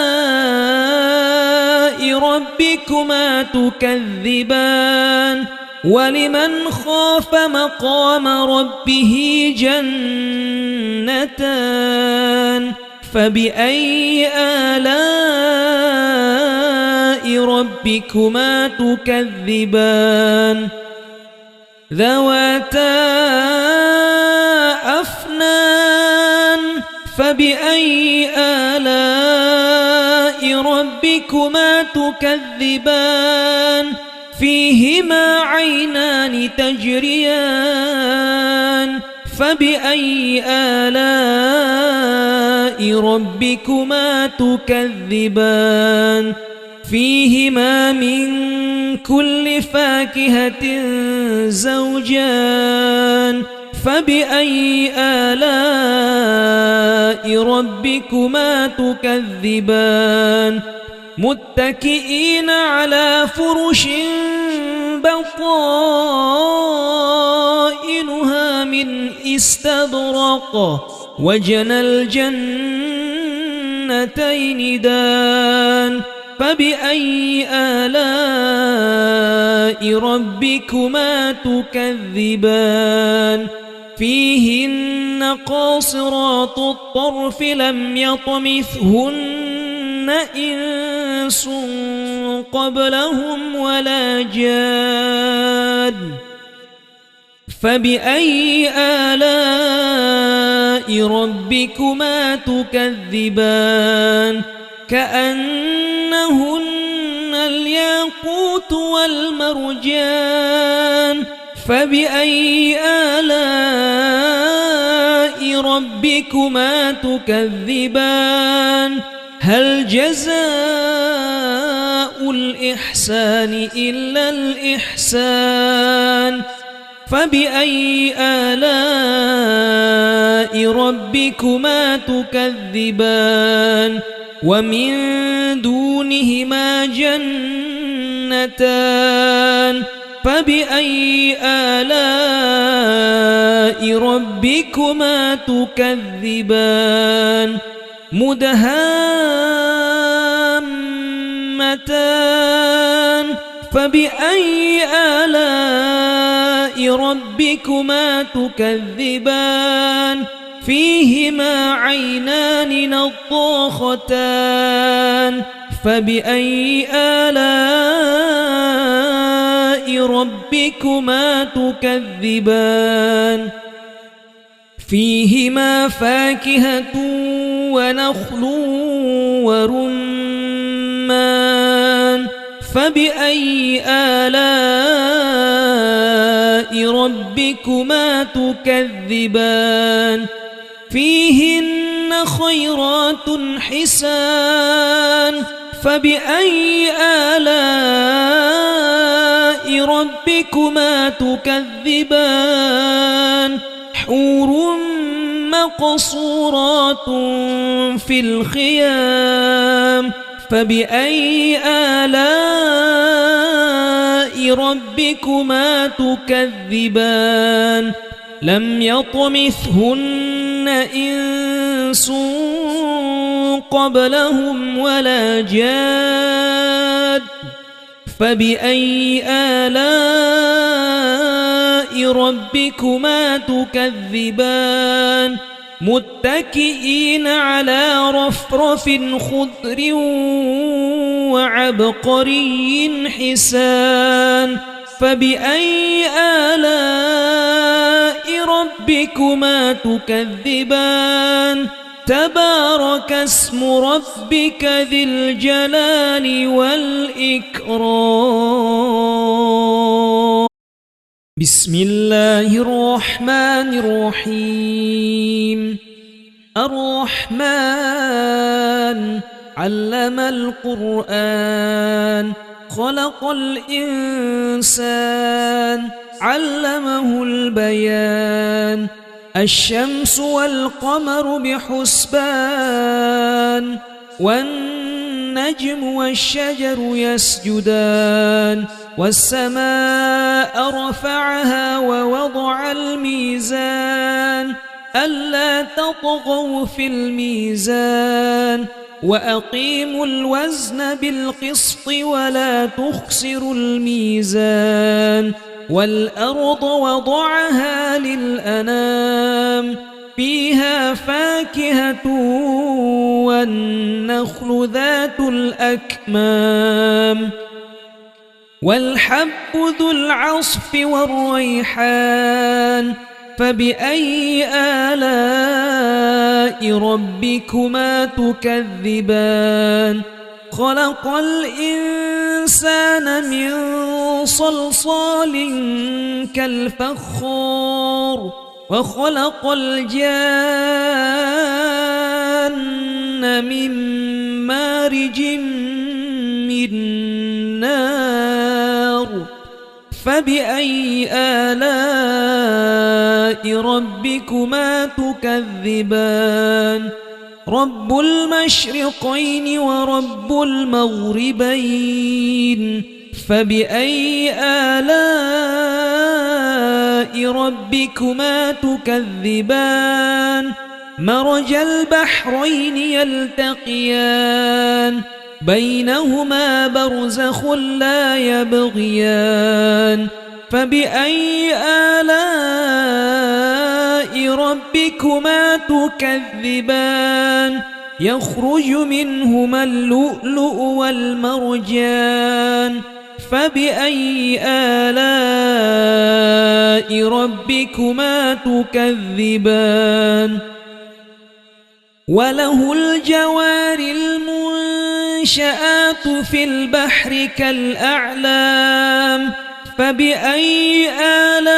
ربكما تكذبان ولمن خاف مقام ربه جنتان فبأي آلاء ربكما تكذبان ذواتا أفنان فبأي آلاء ربكما تكذبان فيهما عينان تجريان فبأي آلاء ربكما تكذبان فيهما من كل فاكهة زوجان فبأي آلاء ربكما تكذبان متكئين على فرش بطائنها من استبرق وجنى الجنتين دان فبأي آلاء ربكما تكذبان فيهن قاصرات الطرف لم يطمثهن إنس قبلهم ولا جان فبأي آلاء ربكما تكذبان كأنهن الياقوت والمرجان فبأي آلاء ربكما تكذبان هل جزاء الإحسان إلا الإحسان فبأي آلاء ربكما تكذبان ومن دونهما جنتان فبأي آلاء ربكما تكذبان مدهامتان فبأي آلاء ربكما تكذبان فيهما عينان نضاختان فبأي آلاء ربكما تكذبان فيهما فاكهة ونخل ورمان فبأي آلاء ربكما تكذبان فيهن خيرات حسان فبأي آلاء ربكما تكذبان حور مقصورات في الخيام فبأي آلاء ربكما تكذبان لم يطمثهن إنس قبلهم ولا جاد فبأي آلاء ربكما تكذبان متكئين على رفرف خضر وعبقري حسان فبأي آلاء ربكما تكذبان تبارك اسم ربك ذي الجلال والإكرام بسم الله الرحمن الرحيم الرحمن علم القرآن خلق الإنسان علمه البيان الشمس والقمر بحسبان والنجم والشجر يسجدان والسماء رفعها ووضع الميزان ألا تطغوا في الميزان وأقيموا الوزن بالقسط ولا تخسروا الميزان والأرض وضعها للأنام فيها فاكهة والنخل ذات الأكمام والحب ذو العصف والريحان فبأي آلاء ربكما تكذبان خلق الإنسان من صلصال كالفخار وخلق الجان من مارج من نار فبأي آلاء ربكما تكذبان رب المشرقين ورب المغربين فبأي آلاء ربكما تكذبان مرج البحرين يلتقيان بينهما برزخ لا يبغيان فبأي آلاء ربكما تكذبان يخرج منهما اللؤلؤ والمرجان فبأي آلاء ربكما تكذبان وله الجوار المنشآت في البحر كالأعلام فبأي آلاء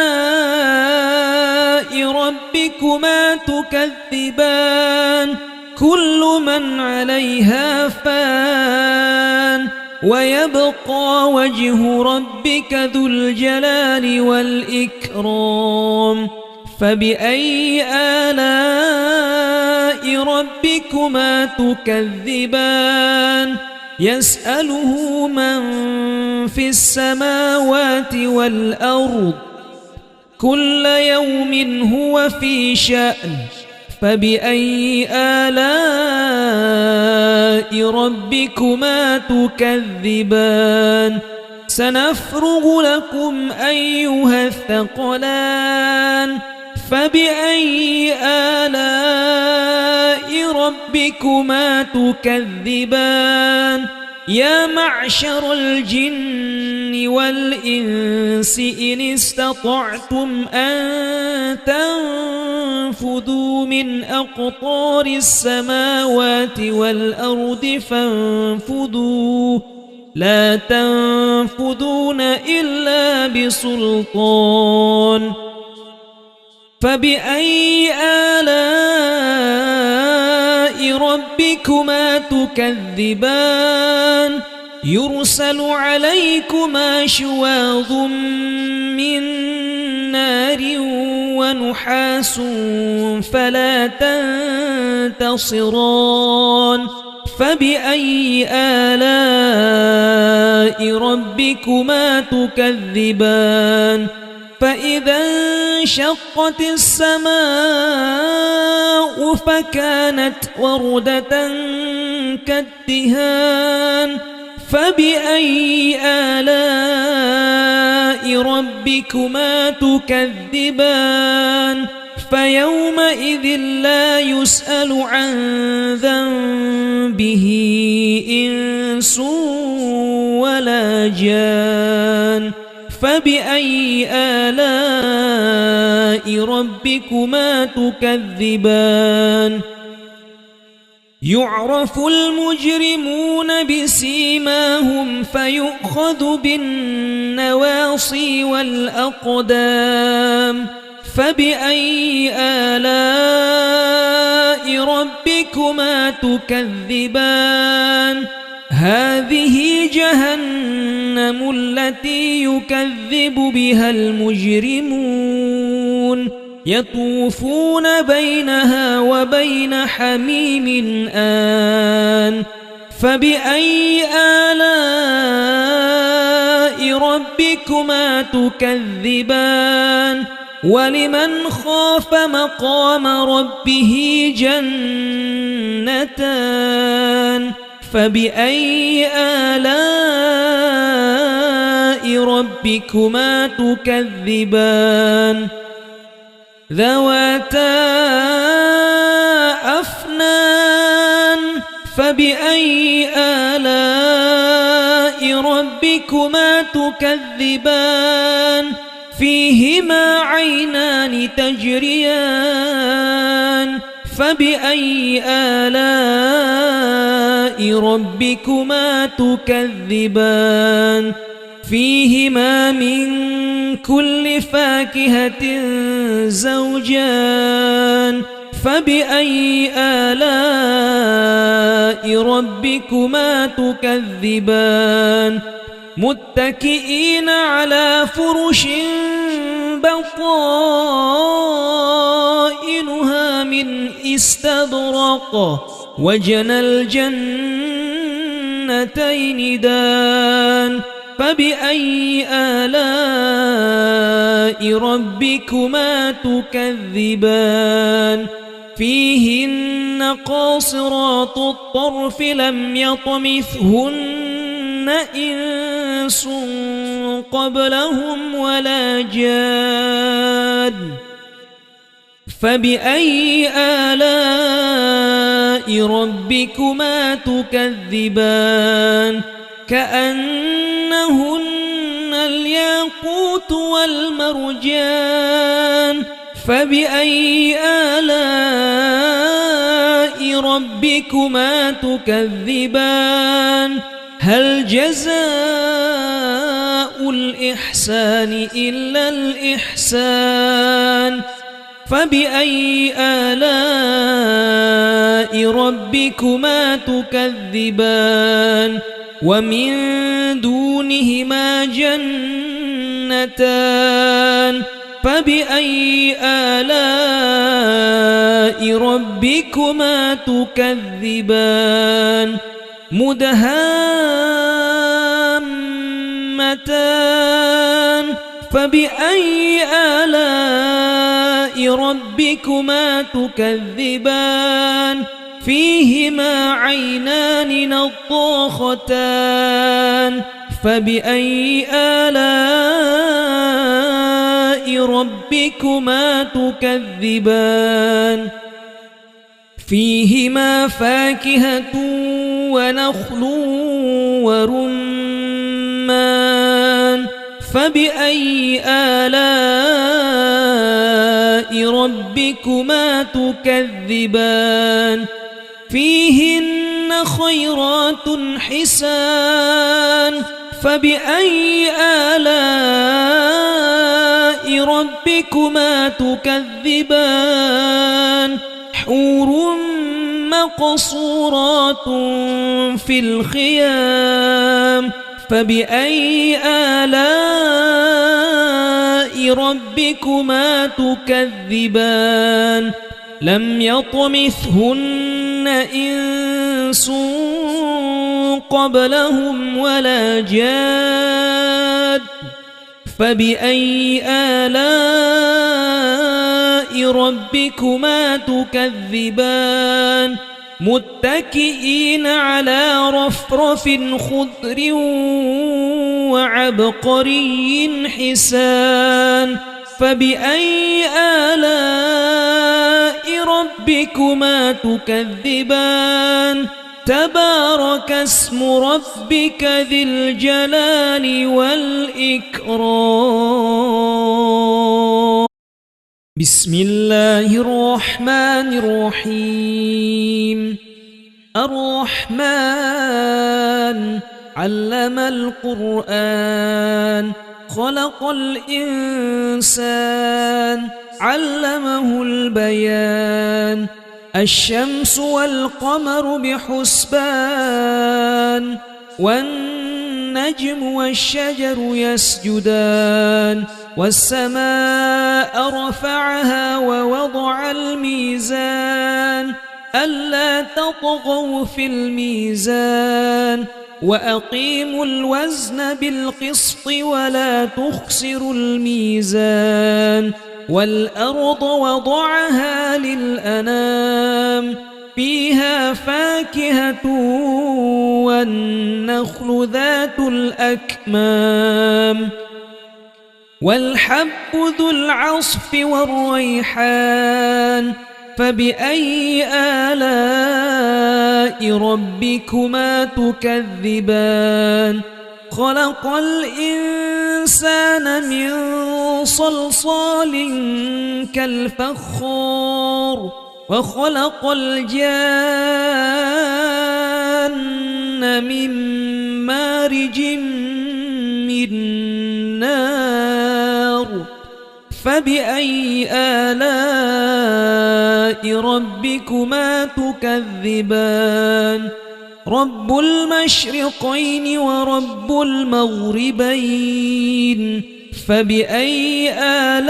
ربكما تكذبان كل من عليها فان ويبقى وجه ربك ذو الجلال والإكرام فبأي آلاء ربكما تكذبان يسأله من في السماوات والأرض كل يوم هو في شأن فبأي آلاء ربكما تكذبان سنفرغ لكم أيها الثقلان فبأي آلاء ربكما تكذبان يا معشر الجن والإنس إن استطعتم أن تنفذوا من أقطار السماوات والأرض فانفذوا لا تنفذون إلا بسلطان فبأي آلاء ربكما تكذبان يرسل عليكما شواظ من نار ونحاس فلا تنتصران فبأي آلاء ربكما تكذبان فإذا انشقت السماء فكانت وردة كالدهان فبأي آلاء ربكما تكذبان فيومئذ لا يسأل عن ذنبه إنس ولا جان فبأي آلاء ربكما تكذبان يعرف المجرمون بسيماهم فيؤخذ بالنواصي والأقدام فبأي آلاء ربكما تكذبان هذه جهنم التي يكذب بها المجرمون يطوفون بينها وبين حميم آن فبأي آلاء ربكما تكذبان ولمن خاف مقام ربه جنتان فبأي آلاء ربكما تكذبان ذواتا أفنان فبأي آلاء ربكما تكذبان فيهما عينان تجريان فبأي آلاء ربكما تكذبان فيهما من كل فاكهة زوجان فبأي آلاء ربكما تكذبان متكئين على فرش بطائنها من استبرق وجنى الجنتين دان فبأي آلاء ربكما تكذبان فيهن قاصرات الطرف لم يطمثهن إنس قبلهم ولا جان فبأي آلاء ربكما تكذبان كأنهن الياقوت والمرجان فبأي آلاء ربكما تكذبان هل جزاء الإحسان إلا الإحسان فبأي آلاء ربكما تكذبان ومن دونهما جنتان فبأي آلاء ربكما تكذبان مدهامتان فبأي آلاء ربكما تكذبان فيهما عينان نضاختان فبأي آلاء ربكما تكذبان فيهما فاكهة ونخل ورمان فبأي آلاء ربكما تكذبان فيهن خيرات حسان فبأي آلاء ربكما تكذبان حور مقصورات في الخيام فبأي آلاء ربكما تكذبان لم يطمثهن إنس قبلهم ولا جاد فبأي آلاء ربكما تكذبان متكئين على رفرف خضر وعبقري حسان فبأي آلاء ربكما تكذبان تبارك اسم ربك ذي الجلال والإكرام بسم الله الرحمن الرحيم الرحمن علم القرآن خلق الإنسان علمه البيان الشمس والقمر بحسبان والنجم والشجر يسجدان والسماء رفعها ووضع الميزان ألا تطغوا في الميزان وأقيموا الوزن بالقسط ولا تخسروا الميزان والأرض وضعها للأنام فيها فاكهة والنخل ذات الأكمام والحب ذو العصف والريحان فبأي آلاء ربكما تكذبان خلق الإنسان من صلصال كالفخار وخلق الجان من مارج من نار فبأي آلاء ربكما تكذبان رب المشرقين ورب المغربين فبأي آلاء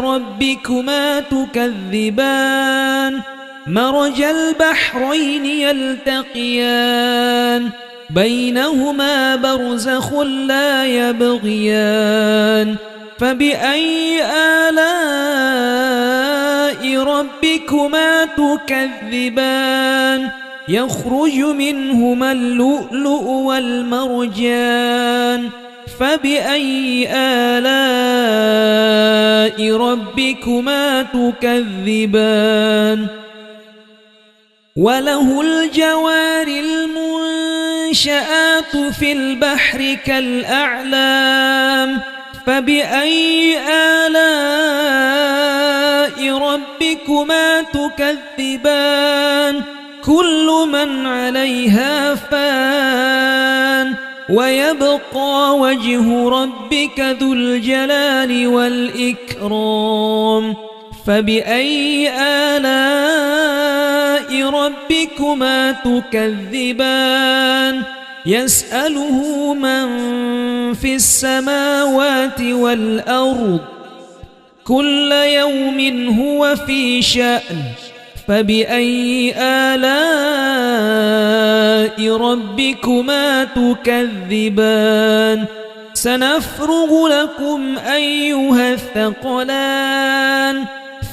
ربكما تكذبان مرج البحرين يلتقيان بينهما برزخ لا يبغيان فبأي آلاء ربكما تكذبان يخرج منهما اللؤلؤ والمرجان فبأي آلاء ربكما تكذبان وله الجوار المنشآت في البحر كالأعلام فبأي آلاء ربكما تكذبان كل من عليها فان ويبقى وجه ربك ذو الجلال والإكرام فبأي آلاء ربكما تكذبان يسأله من في السماوات والأرض كل يوم هو في شأن فبأي آلاء ربكما تكذبان سنفرغ لكم أيها الثقلان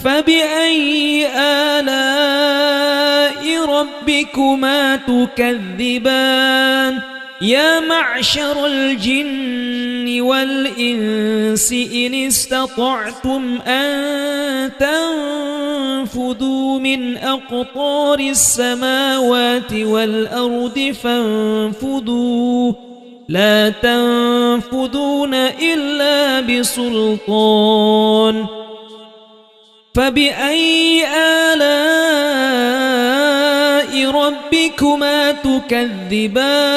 فبأي آلاء ربكما تكذبان يا معشر الجن والإنس إن استطعتم أن تنفذوا من أقطار السماوات والأرض فانفذوا لا تنفذون إلا بسلطان فبأي آلاء ربكما تكذبان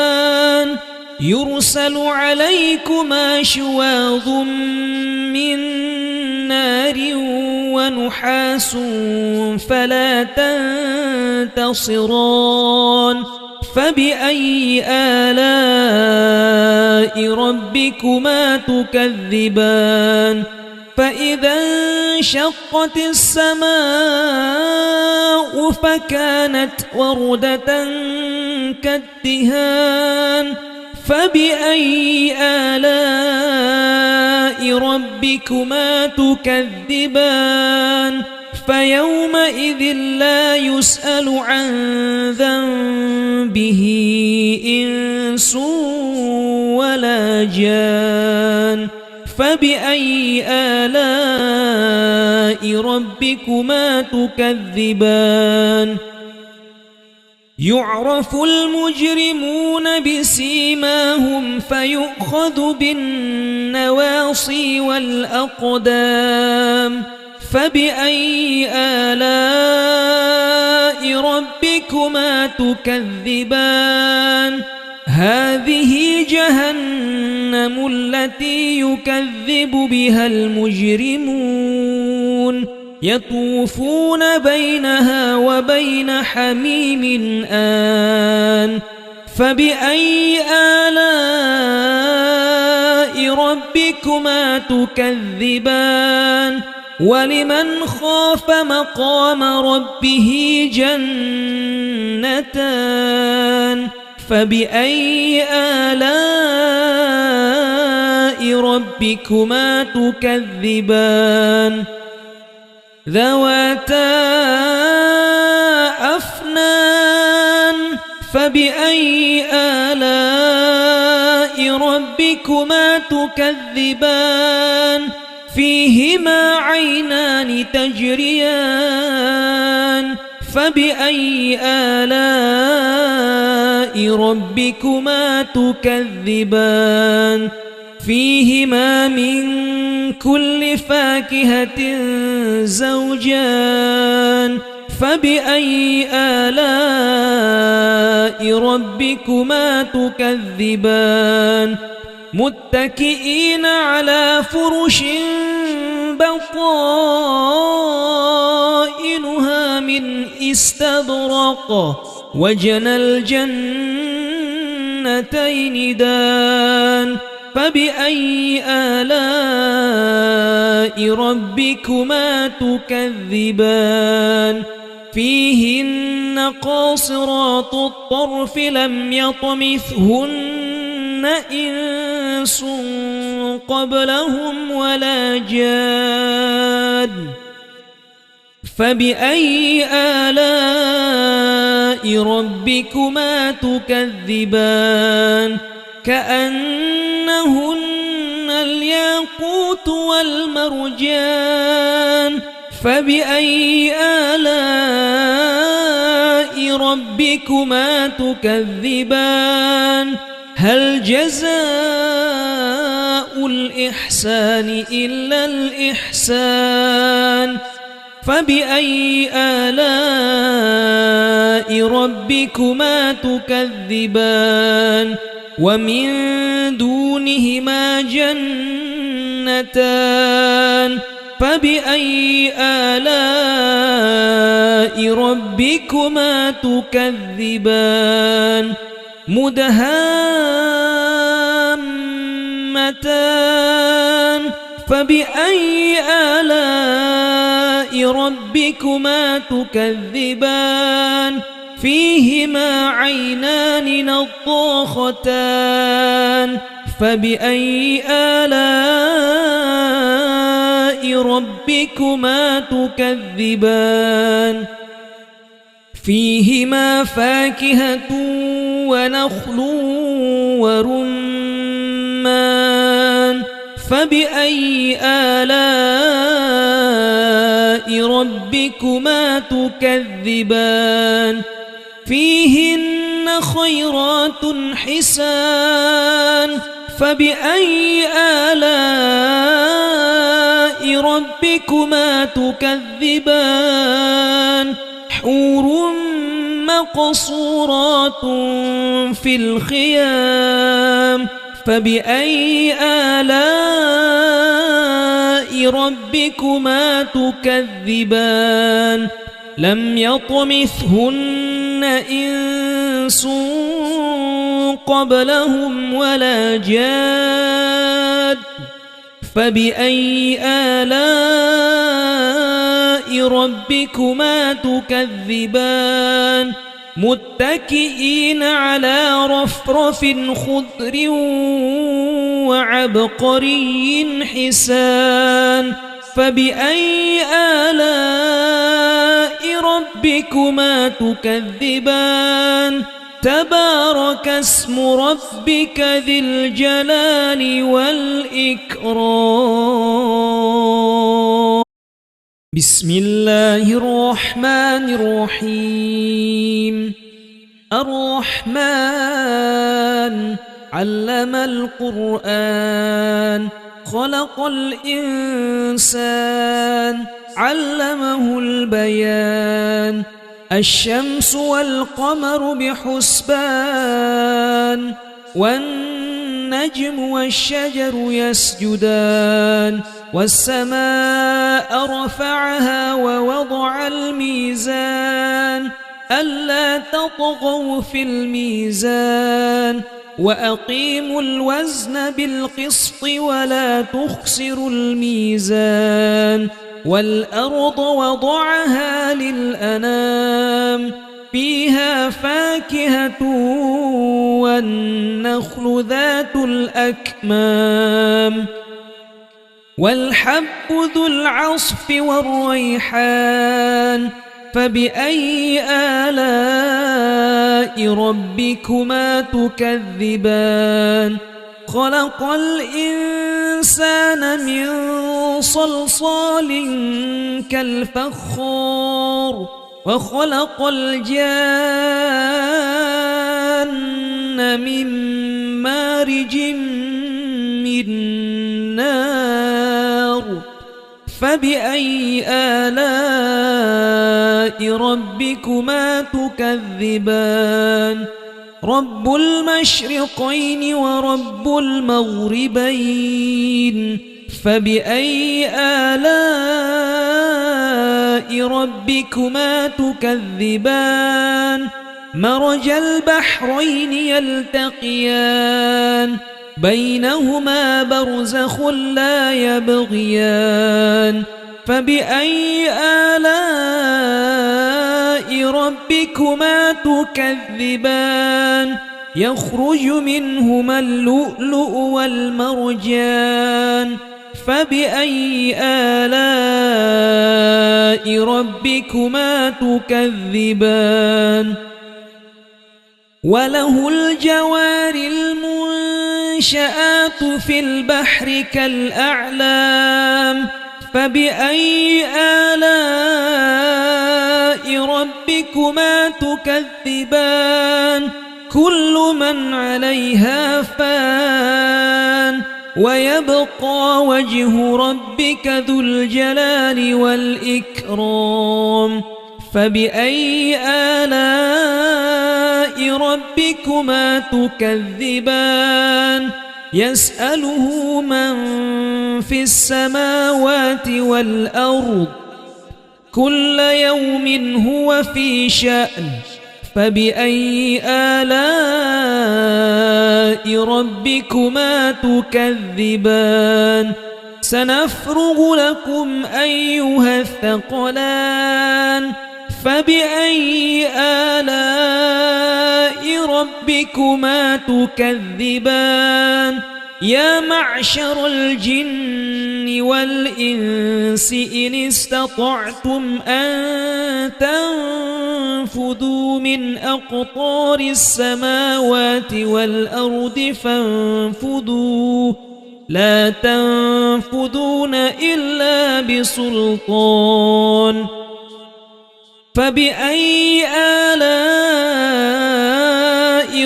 يرسل عليكما شواظ من نار ونحاس فلا تنتصران فبأي آلاء ربكما تكذبان فإذا انشقت السماء فكانت وردة كالدهان فبأي آلاء ربكما تكذبان فيومئذ لا يسأل عن ذنبه إنس ولا جان فبأي آلاء ربكما تكذبان يعرف المجرمون بسيماهم فيؤخذ بالنواصي والأقدام فبأي آلاء ربكما تكذبان هذه جهنم التي يكذب بها المجرمون يطوفون بينها وبين حميم آن فبأي آلاء ربكما تكذبان ولمن خاف مقام ربه جنتان فبأي آلاء ربكما تكذبان ذواتا أفنان فبأي آلاء ربكما تكذبان فيهما عينان تجريان فبأي آلاء ربكما تكذبان فيهما من كل فاكهة زوجان فبأي آلاء ربكما تكذبان متكئين على فرش بطائنها من استبرق وجنى الجنتين دان فبأي آلاء ربكما تكذبان فيهن قاصرات الطرف لم يطمثهن إنس قبلهم ولا جان فبأي آلاء ربكما تكذبان كأنهن الياقوت والمرجان فبأي آلاء ربكما تكذبان هل جزاء الإحسان إلا الإحسان فبأي آلاء ربكما تكذبان ومن دونهما جنتان فبأي آلاء ربكما تكذبان مدهامتان فبأي آلاء ربكما تكذبان فيهما عينان نضاختان فبأي آلاء ربكما تكذبان فيهما فاكهة ونخل ورمان فبأي آلاء ربكما تكذبان فيهن خيرات حسان فبأي آلاء ربكما تكذبان حور مقصورات في الخيام فبأي آلاء ربكما تكذبان لم يطمثهن إنس قبلهم ولا جاد فبأي آلاء ربكما تكذبان متكئين على رفرف خضر وعبقري حسان فبأي آلاء ربكما تكذبان تبارك اسم ربك ذي الجلال والإكرام بسم الله الرحمن الرحيم الرحمن علم القرآن خلق الإنسان علمه البيان الشمس والقمر بحسبان والنجم والشجر يسجدان والسماء رفعها ووضع الميزان ألا تطغوا في الميزان وأقيموا الوزن بالقسط ولا تخسروا الميزان والأرض وضعها للأنام فيها فاكهة والنخل ذات الأكمام والحب ذو العصف والريحان فبأي آلاء ربكما تكذبان خلق الإنسان من صلصال كالفخار وخلق الجان من مارج من نار فبأي آلاء ربكما تكذبان رب المشرقين ورب المغربين فبأي آلاء ربكما تكذبان مرج البحرين يلتقيان بينهما برزخ لا يبغيان فبأي آلاء ربكما تكذبان يخرج منهما اللؤلؤ والمرجان فبأي آلاء ربكما تكذبان وله الجوار المنشآت في البحر كالأعلام فبأي آلاء ربكما تكذبان كل من عليها فان ويبقى وجه ربك ذو الجلال والإكرام فبأي آلاء ربكما تكذبان يسأله من في السماوات والأرض كل يوم هو في شأن فبأي آلاء ربكما تكذبان سنفرغ لكم أيها الثقلان فبأي آلاء ربكما تكذبان يا معشر الجن والإنس إن استطعتم أن تنفذوا من أقطار السماوات والأرض فانفذوا لا تنفذون إلا بسلطان فبأي آلاء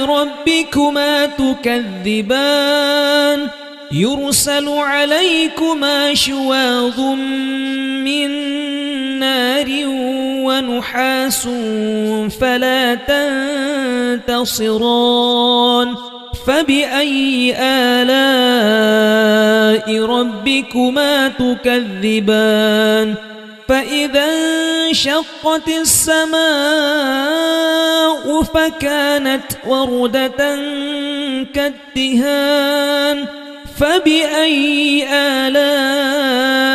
ربكما تكذبان يرسل عليكما شواظ من نار ونحاس فلا تنتصران فبأي آلاء ربكما تكذبان فإذا انشقت السماء فكانت وردة كالدهان فبأي آلاء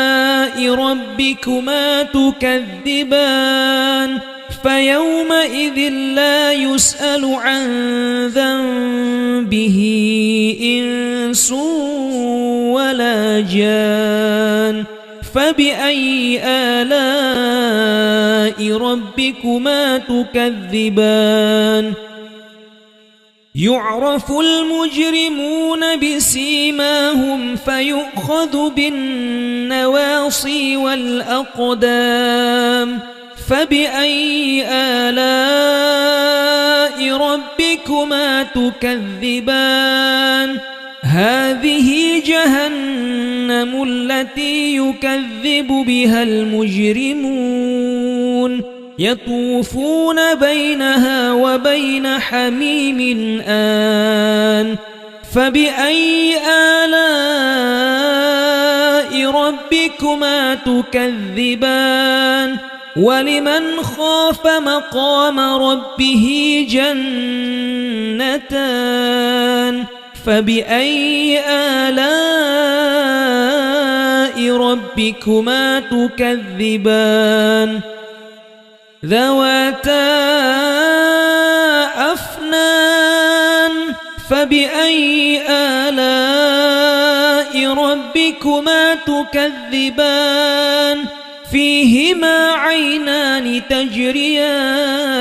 ربكما تكذبان فيومئذ لا يسأل عن ذنبه إنس ولا جان فبأي آلاء ربكما تكذبان يعرف المجرمون بسيماهم فيؤخذ بالنواصي والأقدام فبأي آلاء ربكما تكذبان هذه جهنم التي يكذب بها المجرمون يطوفون بينها وبين حميم آن فبأي آلاء ربكما تكذبان ولمن خاف مقام ربه جنتان فبأي آلاء ربكما تكذبان ذواتا أفنان فبأي آلاء ربكما تكذبان فيهما عينان تجريان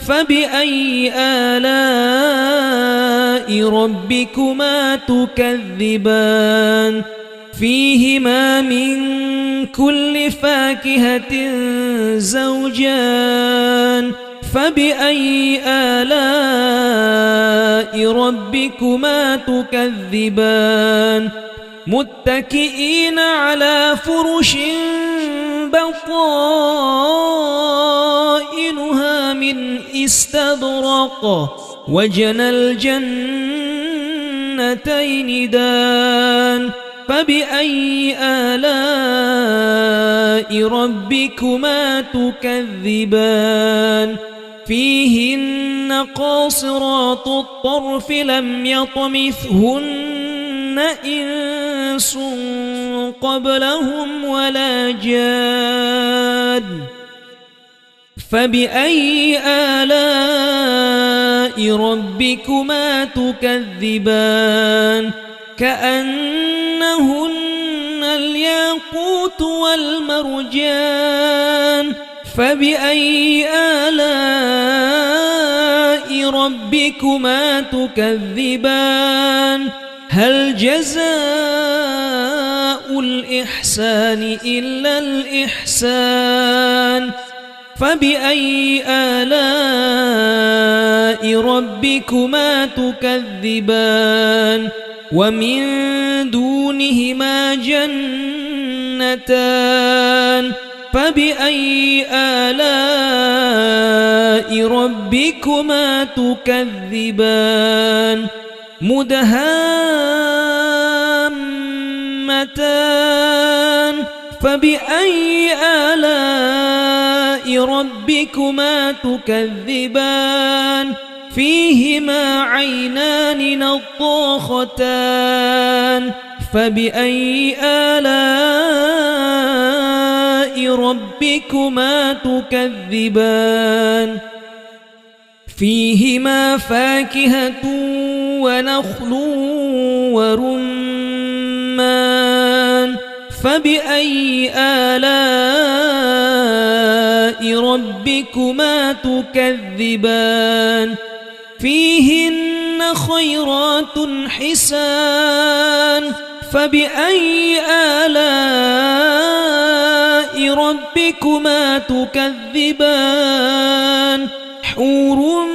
فبأي آلاء ربكما تكذبان فيهما من كل فاكهة زوجان فبأي آلاء ربكما تكذبان متكئين على فرش بطائنها من استبرق وجنى الجنتين دان فبأي آلاء ربكما تكذبان فيهن قاصرات الطرف لم يطمثهن إنس قبلهم ولا جان فبأي آلاء ربكما تكذبان كأنهن الياقوت والمرجان فبأي آلاء ربكما تكذبان هل جزاء الإحسان إلا الإحسان فبأي آلاء ربكما تكذبان ومن دونهما جنتان فبأي آلاء ربكما تكذبان مدهامتان فبأي آلاء ربكما تكذبان فيهما عينان نضاختان فبأي آلاء ربكما تكذبان فيهما فاكهة ونخل ورمان فبأي آلاء ربكما تكذبان فيهن خيرات حسان فبأي آلاء ربكما تكذبان حور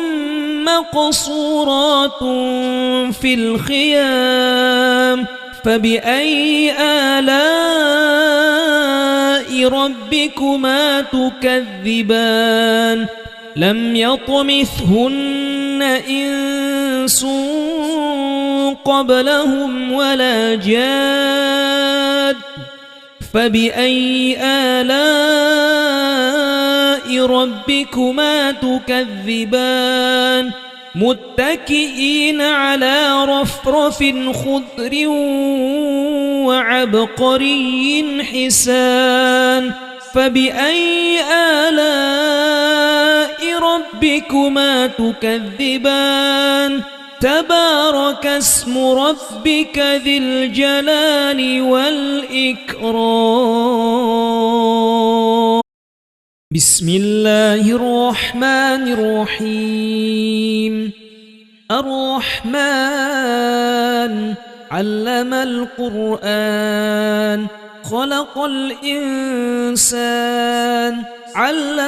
مقصورات في الخيام فبأي آلاء ربكما تكذبان لم يطمثهن إنس قبلهم ولا جاد فبأي آلاء ربكما تكذبان متكئين على رفرف خضر وعبقري حسان فبأي آلاء ربكما تكذبان تبارك اسم ربك ذي الجلال والإكرام بسم الله الرحمن الرحيم الرحمن علم القرآن خلق الإنسان علم